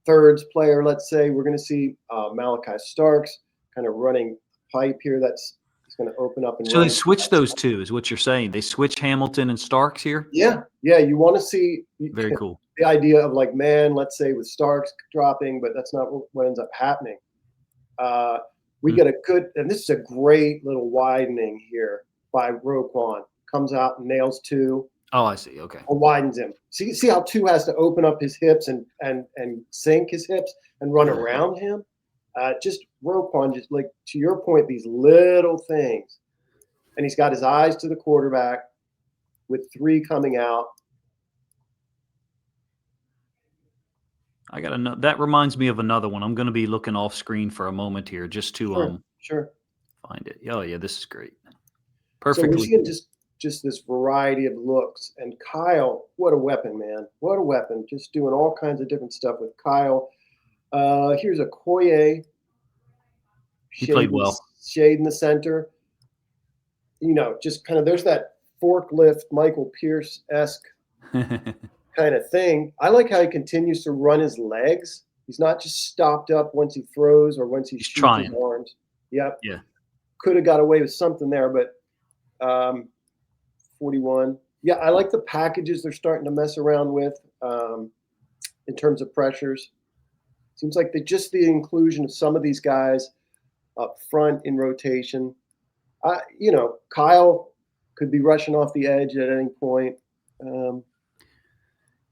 thirds player, let's say. We're going to see Malachi Starks kind of running pipe here. He's going to open up. So they switch those two, is what you're saying. They switch Hamilton and Starks here? Yeah. You want to see very cool. The idea of like man, let's say with Starks dropping, but that's not what ends up happening. We get a good, and this is a great little widening here. by Roquan. Comes out and nails 2 Oh, I see. Okay. or widens him. See how 2 has to open up his hips and sink his hips and run around him? Just Roquan, just like to your point, these little things. And he's got his eyes to the quarterback with 3 coming out. I got that reminds me of another one. I'm going to be looking off screen for a moment here just to Sure. find it. Oh yeah, this is great. So we're Perfectly. seeing just this variety of looks. And Kyle, what a weapon, man. What a weapon. Just doing all kinds of different stuff with Kyle. Here's a Koye He played well. shade in the center. Just kind of there's that forklift Michael Pierce-esque kind of thing. I like how he continues to run his legs. He's not just stopped up once he throws or once he He's shoots his trying. arms. Yep. Yeah. Could have got away with something there, but 41. Yeah, I like the packages they're starting to mess around with in terms of pressures. Seems like the inclusion of some of these guys up front in rotation. Kyle could be rushing off the edge at any point.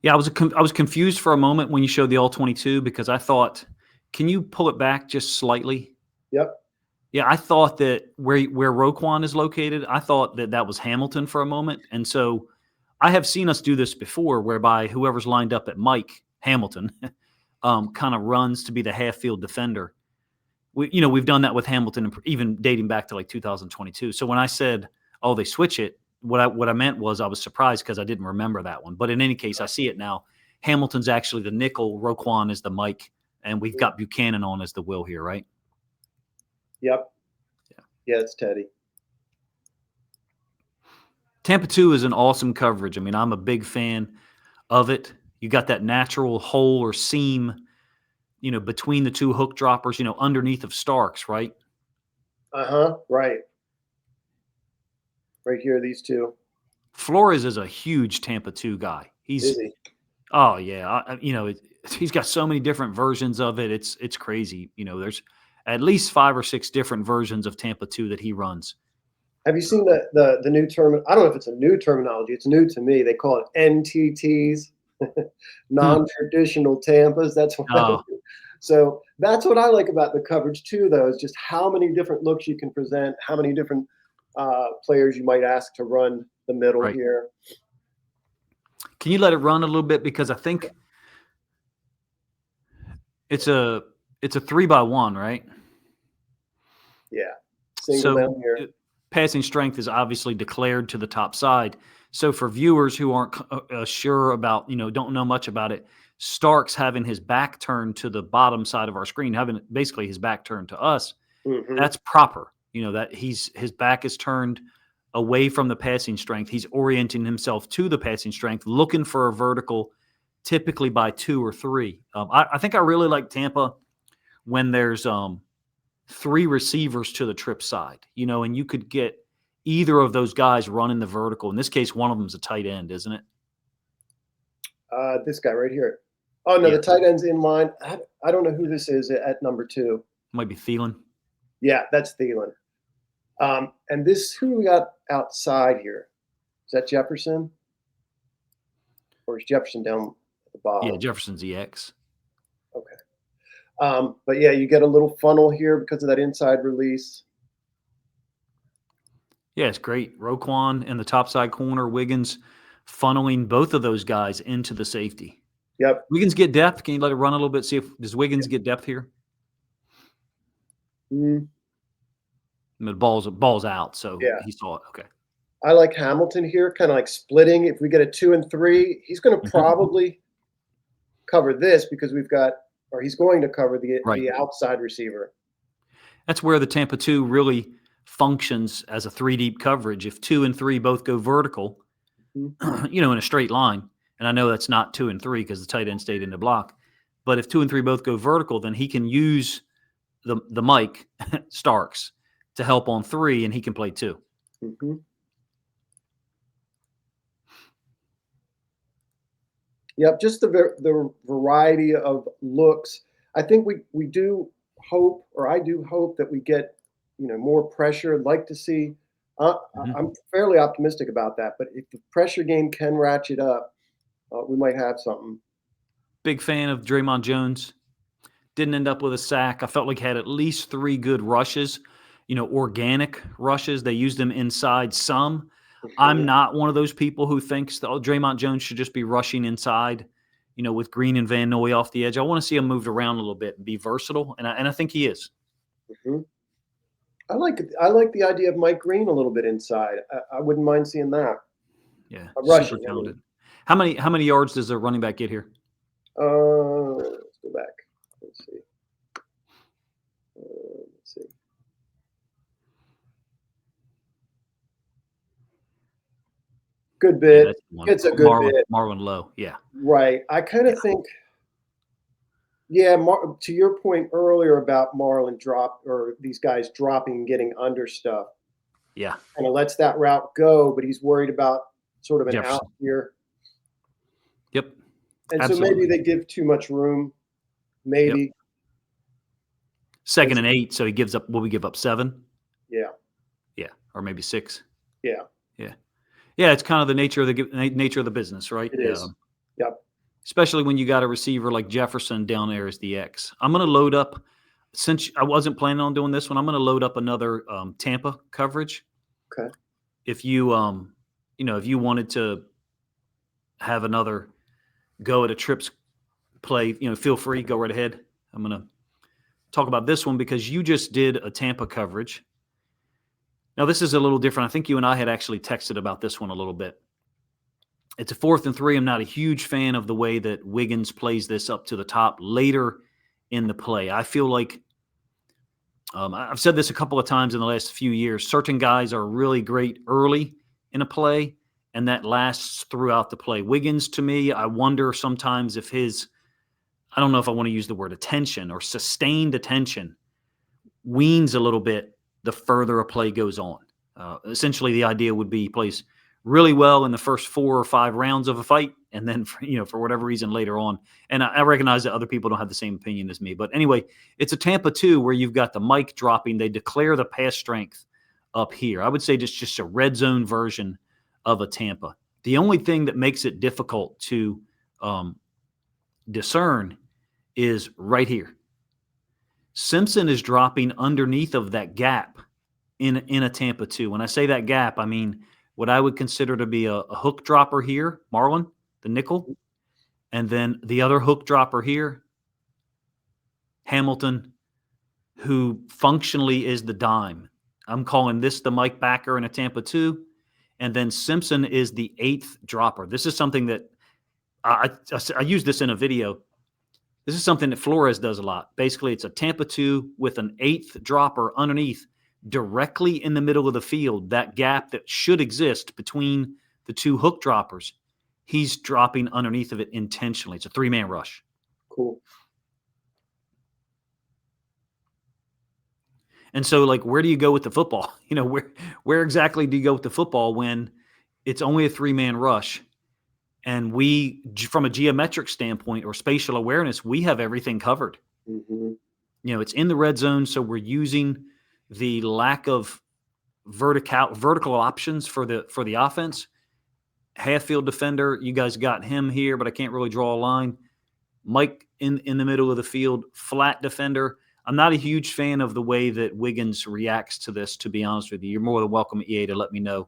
Yeah, I was confused for a moment when you showed the all 22 because I thought, can you pull it back just slightly? Yep. Yeah, I thought that where Roquan is located, I thought that was Hamilton for a moment, and so I have seen us do this before, whereby whoever's lined up at Mike Hamilton, kind of runs to be the half field defender. We've done that with Hamilton, even dating back to like 2022. So when I said, "Oh, they switch it," what I meant was I was surprised because I didn't remember that one. But in any case, I see it now. Hamilton's actually the nickel, Roquan is the Mike, and we've got Buchanan on as the Will here, right? Yep. Yeah, it's Teddy. Tampa 2 is an awesome coverage. I mean, I'm a big fan of it. You got that natural hole or seam, between the 2 hook droppers, underneath of Starks, right? Right. Right here, these 2. Flores is a huge Tampa 2 guy. Is he? Oh yeah, he's got so many different versions of it. It's crazy. There's at least 5 or 6 different versions of Tampa 2 that he runs. Have you seen the new term? I don't know if it's a new terminology. It's new to me. They call it NTTs, non-traditional Tampas. That's what. Oh, So that's what I like about the coverage too, though, is just how many different looks you can present, how many different players you might ask to run the middle right. here. Can you let it run a little bit because I think it's a 3-by-1, right? Yeah, single down here. Passing strength is obviously declared to the top side. So for viewers who aren't sure about, don't know much about it, Starks having his back turned to the bottom side of our screen, having basically his back turned to us, that's proper. That his back is turned away from the passing strength. He's orienting himself to the passing strength, looking for a vertical, typically by 2 or 3. I think I really like Tampa when there's 3 receivers to the trip side, and you could get either of those guys running the vertical. In this case, one of them's a tight end, isn't it? This guy right here. Oh, no, Yeah. the tight end's in line. I don't know who this is at number 2. Might be Thielen. Yeah, that's Thielen. And who we got outside here? Is that Jefferson? Or is Jefferson down at the bottom? Yeah, Jefferson's EX. Okay. But yeah, you get a little funnel here because of that inside release. Yeah, it's great. Roquan in the top side corner, Wiggins funneling both of those guys into the safety. Yep. Wiggins get depth. Can you let it run a little bit? See does Wiggins get depth here? The ball's out, so Yeah. he saw it. Okay. I like Hamilton here, kind of like splitting. If we get a 2 and 3, he's going to probably cover this because he's going to cover the outside receiver. That's where the Tampa 2 really functions as a 3-deep coverage. If 2 and 3 both go vertical, in a straight line, and I know that's not 2 and 3 because the tight end stayed in the block, but if 2 and 3 both go vertical, then he can use the Mike Starks to help on 3, and he can play 2. Yep, just the variety of looks. I think we do hope, or I do hope that we get more pressure. I'd like to see Mhm. I'm fairly optimistic about that. But if the pressure game can ratchet up, we might have something. Big fan of Dre'Mont Jones. Didn't end up with a sack. I felt like he had at least 3 good rushes, organic rushes. They used him inside some. I'm Mhm. not one of those people who thinks that, Draymond Jones should just be rushing inside, with Green and Van Noy off the edge. I want to see him moved around a little bit and be versatile, and I think he is. Mhm. I like the idea of Mike Green a little bit inside. I wouldn't mind seeing that. Yeah, super Rushing, I mean. talented. How many yards does a running back get here? Let's go back. Let's see. Let's see. Good Yeah, bit. that's the one. Gets a good Marlon bit. Marlon Lowe. Yeah, Right. I kind yeah, of think, yeah, to your point earlier about Marlon drop or these guys dropping, getting under stuff, yeah. kind of lets that route go, but he's worried about sort of an out Jefferson. here. Yep, And so maybe absolutely. they give too much room. Yep. Maybe. And Second so, and 8, so he gives up. Will we give up 7? yeah. Yeah, or maybe 6. Yeah. Yeah. Yeah, it's kind of the nature of the business, right? It is. Yep. Especially when you got a receiver like Jefferson down there as the X. I'm going to load up, since I wasn't planning on doing this one. I'm going to load up another Tampa coverage. Okay. If you wanted to have another go at a trips play, feel free, go right ahead. I'm going to talk about this one because you just did a Tampa coverage. Now this is a little different. I think you and I had actually texted about this one a little bit. It's a 4th and 3. I'm not a huge fan of the way that Wiggins plays this up to the top later in the play. I feel like I've said this a couple of times in the last few years. Certain guys are really great early in a play, and that lasts throughout the play. Wiggins, to me, I wonder sometimes if I don't know if I want to use the word attention or sustained attention, weans a little bit the further a play goes on. Essentially, the idea would be he plays really well in the first 4 or 5 rounds of a fight, and then for whatever reason later on. And I recognize that other people don't have the same opinion as me, but anyway, it's a Tampa 2 where you've got the mic dropping. They declare the pass strength up here. I would say just a red zone version of a Tampa. The only thing that makes it difficult to discern is right here. Simpson is dropping underneath of that gap in a Tampa 2. When I say that gap, I mean what I would consider to be a hook dropper here, Marlon, the nickel, and then the other hook dropper here, Hamilton, who functionally is the dime. I'm calling this the Mike backer in a Tampa 2, and then Simpson is the 8th dropper. This is something that I used this in a video. This is something that Flores does a lot. Basically, it's a Tampa 2 with an 8th dropper underneath, directly in the middle of the field, that gap that should exist between the 2 hook droppers. He's dropping underneath of it intentionally. It's a 3-man rush. Cool. And so, like, where do you go with the football? Where exactly do you go with the football when it's only a 3-man rush? And we, from a geometric standpoint or spatial awareness, we have everything covered. Hmm. It's in the red zone, so we're using the lack of vertical options for the offense. Half field defender, you guys got him here, but I can't really draw a line. Mike in the middle of the field, flat defender. I'm not a huge fan of the way that Wiggins reacts to this, to be honest with you. You're more than welcome, EA, to let me know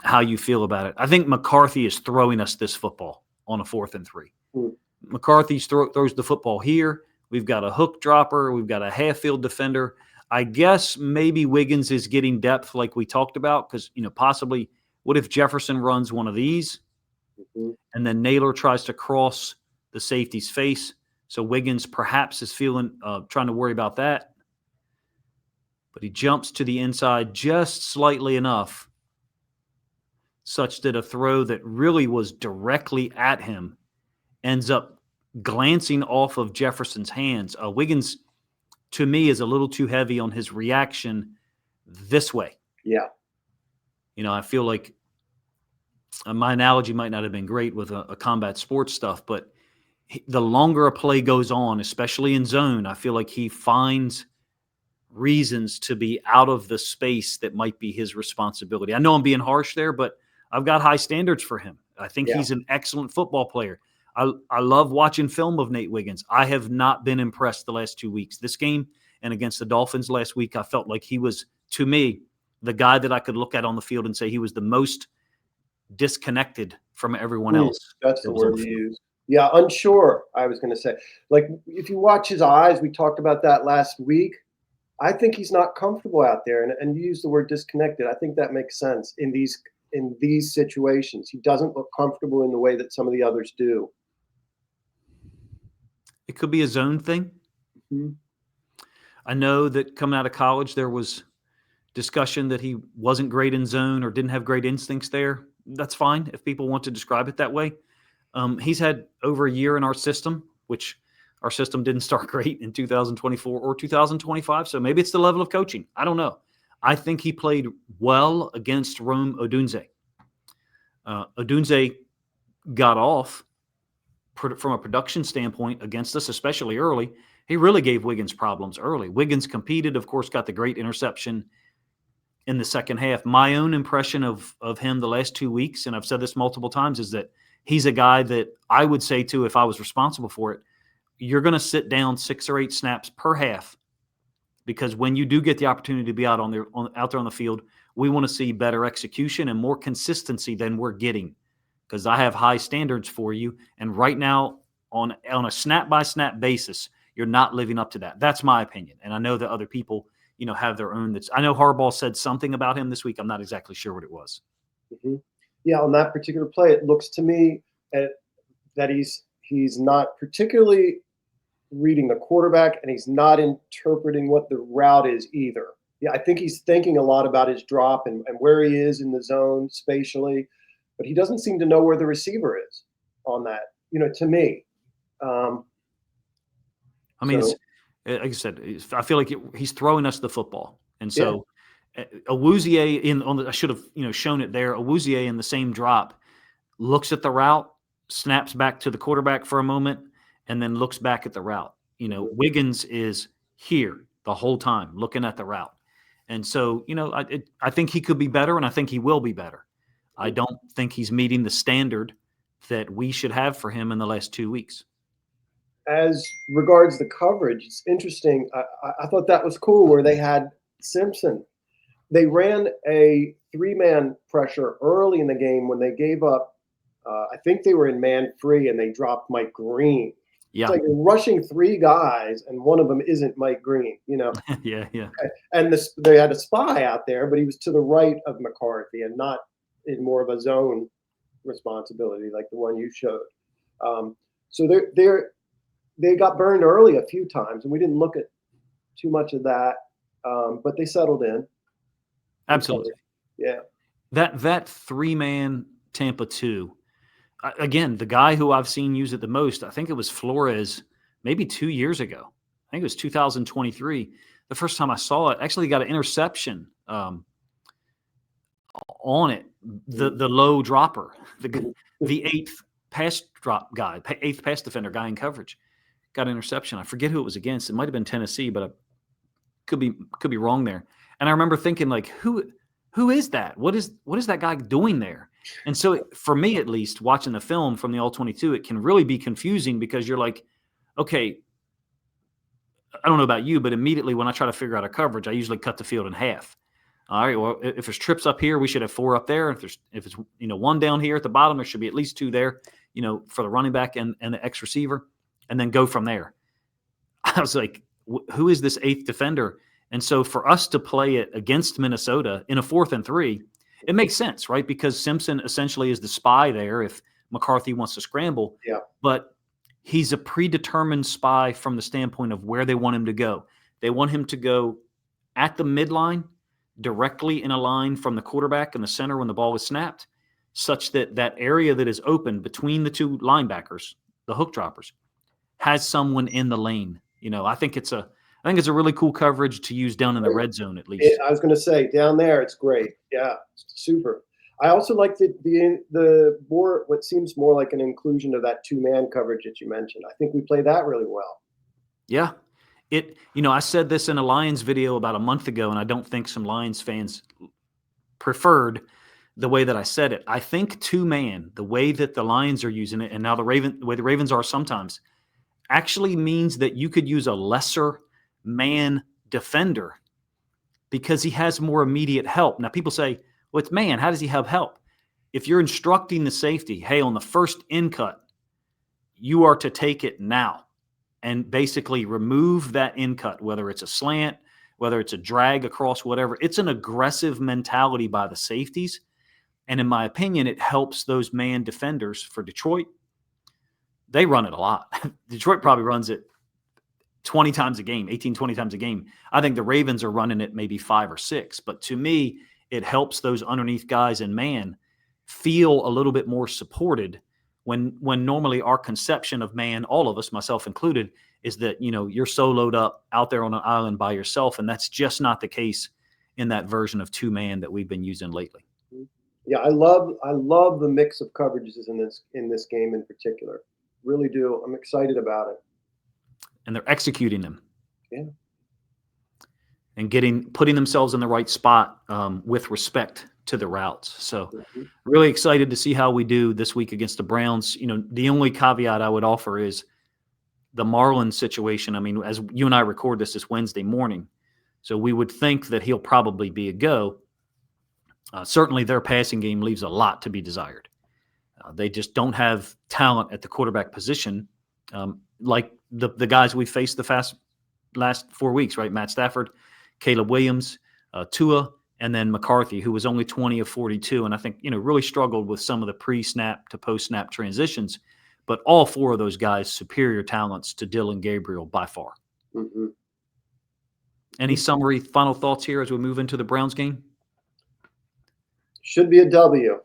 how you feel about it. I think McCarthy is throwing us this football on a 4th and 3. Mm. McCarthy throws the football here. We've got a hook dropper. We've got a half field defender. I guess maybe Wiggins is getting depth like we talked about because, possibly what if Jefferson runs one of these Hmm. and then Naylor tries to cross the safety's face? So Wiggins perhaps is trying to worry about that. But he jumps to the inside just slightly enough such that a throw that really was directly at him ends up glancing off of Jefferson's hands. Wiggins, to me, is a little too heavy on his reaction this way. Yeah. I feel like my analogy might not have been great with a combat sports stuff, but the longer a play goes on, especially in zone, I feel like he finds reasons to be out of the space that might be his responsibility. I know I'm being harsh there, but I've got high standards for him. I think Yeah. he's an excellent football player. I love watching film of Nate Wiggins. I have not been impressed the last 2 weeks. This game and against the Dolphins last week, I felt like he was, to me, the guy that I could look at on the field and say he was the most disconnected from everyone else That's that the was on word the you field. use. Yeah, unsure, I was going to say. Like, if you watch his eyes, we talked about that last week. I think he's not comfortable out there. And you use the word disconnected. I think that makes sense in these situations. He doesn't look comfortable in the way that some of the others do. It could be a zone thing. Mhm. I know that coming out of college, there was discussion that he wasn't great in zone or didn't have great instincts there. That's fine if people want to describe it that way. He's had over a year in our system, which our system didn't start great in 2024 or 2025. So maybe it's the level of coaching. I don't know. I think he played well against Rome Odunze. Odunze got off from a production standpoint against us, especially early. He really gave Wiggins problems early. Wiggins competed, of course, got the great interception in the second half. My own impression of him the last 2 weeks, and I've said this multiple times, is that he's a guy that I would say to, if I was responsible for it, you're going to sit down 6 or 8 snaps per half, because when you do get the opportunity to be out there on the field, we want to see better execution and more consistency than we're getting, because I have high standards for you. And right now, on a snap by snap basis, you're not living up to that. That's my opinion. And I know that other people, have their own. I know Harbaugh said something about him this week. I'm not exactly sure what it was. Mhm. Yeah, on that particular play, it looks to me that he's not particularly reading the quarterback, and he's not interpreting what the route is either. Yeah, I think he's thinking a lot about his drop and where he is in the zone spatially, but he doesn't seem to know where the receiver is on that, to me. Um, I mean, so, like I said, I feel like he's throwing us the football. And yeah. so Awuzie I should have, shown it there. Awuzie in the same drop looks at the route, snaps back to the quarterback for a moment, and then looks back at the route. Mhm. Wiggins is here the whole time looking at the route. And so, I think he could be better, and I think he will be better. I don't think he's meeting the standard that we should have for him in the last 2 weeks. As regards the coverage, it's interesting. I thought that was cool where they had Simpson. They ran a three-man pressure early in the game when they gave up. I think they were in man free and they dropped Mike Green. It's Yeah. like you're rushing 3 guys and one of them isn't Mike Green, Yeah. Yeah. And they had a spy out there, but he was to the right of McCarthy and not in more of a zone responsibility like the one you showed. So they got burned early a few times, and we didn't look at too much of that, but they settled in. Absolutely. Yeah. That 3-man Tampa 2, again, the guy who I've seen use it the most, I think it was Flores maybe 2 years ago. I think it was 2023. The first time I saw it, actually got an interception on it, the low dropper, the eighth pass defender guy in coverage, got an interception. I forget who it was against. It might have been Tennessee, but I could be wrong there. And I remember thinking, like, who is that? What is that guy doing there? And so for me, at least, watching the film from the All-22, it can really be confusing, because you're like, okay, I don't know about you, but immediately when I try to figure out a coverage, I usually cut the field in half. All right, well, if there's trips up here, we should have 4 up there. If it's 1 down here at the bottom, there should be at least 2 there, for the running back and the X receiver, and then go from there. I was like, who is this 8th defender? And so for us to play it against Minnesota in a 4th and 3, it makes sense, right? Because Simpson essentially is the spy there if McCarthy wants to scramble. Yeah. But he's a predetermined spy from the standpoint of where they want him to go. They want him to go at the midline, directly in a line from the quarterback and the center when the ball is snapped, such that that area that is open between the 2 linebackers, the hook droppers, has someone in the lane. I think it's a really cool coverage to use down in the red zone, at least. I was going to say down there, it's great. Yeah, super. I also like the more what seems more like an inclusion of that 2-man coverage that you mentioned. I think we play that really well. Yeah. I said this in a Lions video about a month ago, and I don't think some Lions fans preferred the way that I said it. I think two-man, the way that the Lions are using it, and now the way the Ravens are sometimes, actually means that you could use a lesser man defender because he has more immediate help. Now, people say, well, it's man. How does he have help? If you're instructing the safety, hey, on the first in cut, you are to take it now and basically remove that in cut, whether it's a slant, whether it's a drag across, whatever. It's an aggressive mentality by the safeties. And in my opinion, it helps those man defenders for Detroit. They run it a lot. Detroit probably runs it 20 times a game, 18, 20 times a game. I think the Ravens are running it maybe 5 or 6. But to me, it helps those underneath guys in man feel a little bit more supported when normally our conception of man, all of us, myself included, is that, you're soloed up out there on an island by yourself. And that's just not the case in that version of two-man that we've been using lately. Yeah, I love the mix of coverages in this game in particular. Really do. I'm excited about it. And they're executing them. Yeah. And putting themselves in the right spot with respect to the routes. So really excited to see how we do this week against the Browns. The only caveat I would offer is the Marlon situation. I mean, as you and I record this Wednesday morning, so we would think that he'll probably be a go. Certainly their passing game leaves a lot to be desired. They just don't have talent at the quarterback position like the guys we faced the last 4 weeks, right? Matt Stafford, Caleb Williams, Tua, and then McCarthy, who was only 20 of 42. And I think, really struggled with some of the pre-snap to post-snap transitions. But all 4 of those guys, superior talents to Dylan Gabriel by far. Mm-hmm. Any summary, final thoughts here as we move into the Browns game? Should be a W.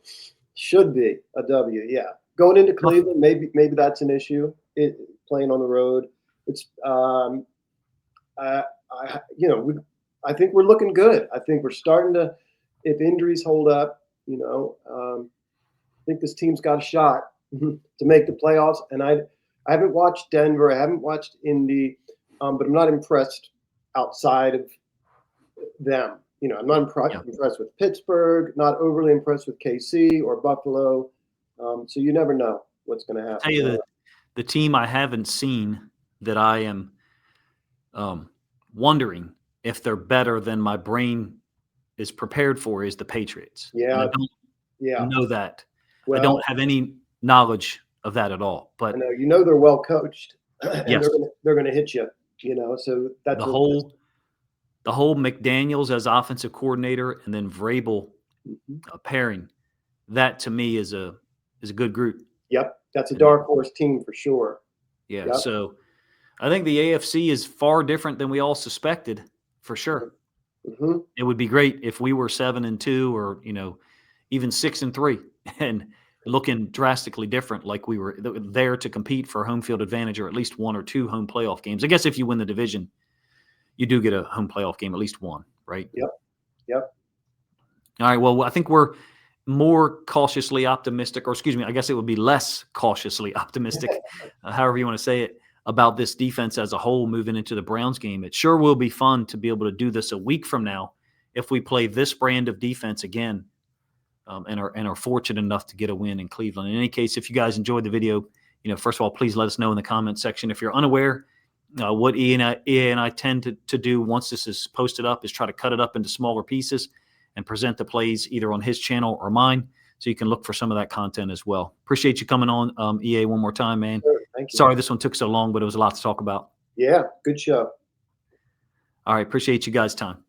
Should be a W. Yeah. Going into Cleveland, maybe that's an issue. Playing on the road. It's I think we're looking good. I think we're starting to, if injuries hold up, I think this team's got a shot to make the playoffs. And I haven't watched Denver. I haven't watched Indy, but I'm not impressed outside of them. I'm not impressed with Pittsburgh, not overly impressed with KC or Buffalo. So you never know what's going to happen. Tell you the team I haven't seen that I am wondering if they're better than my brain is prepared for is the Patriots. Yeah. And I don't know that. Well, I don't have any knowledge of that at all. But I know, they're well coached. And yes. they're going to hit you, so that's the whole McDaniels as offensive coordinator and then Vrabel pairing, that to me is a good group. Yep. That's a dark horse team for sure. Yeah. Yep. So I think the AFC is far different than we all suspected, for sure. Mm-hmm. It would be great if we were 7-2 or, even 6-3 and looking drastically different, like we were there to compete for home field advantage or at least 1 or 2 home playoff games. I guess if you win the division, you do get a home playoff game, at least 1, right? Yep. All right. Well, I think we're more cautiously optimistic, or excuse me, I guess it would be less cautiously optimistic, however you want to say it, about this defense as a whole moving into the Browns game. It sure will be fun to be able to do this a week from now if we play this brand of defense again and are fortunate enough to get a win in Cleveland. In any case, if you guys enjoyed the video, first of all, please let us know in the comment section. If you're unaware, what EA and I tend to do once this is posted up is try to cut it up into smaller pieces and present the plays either on his channel or mine, so you can look for some of that content as well. Appreciate you coming on, EA, one more time, man. Sure, thank you. Sorry this one took so long, but it was a lot to talk about. Yeah, good show. All right, appreciate you guys' time.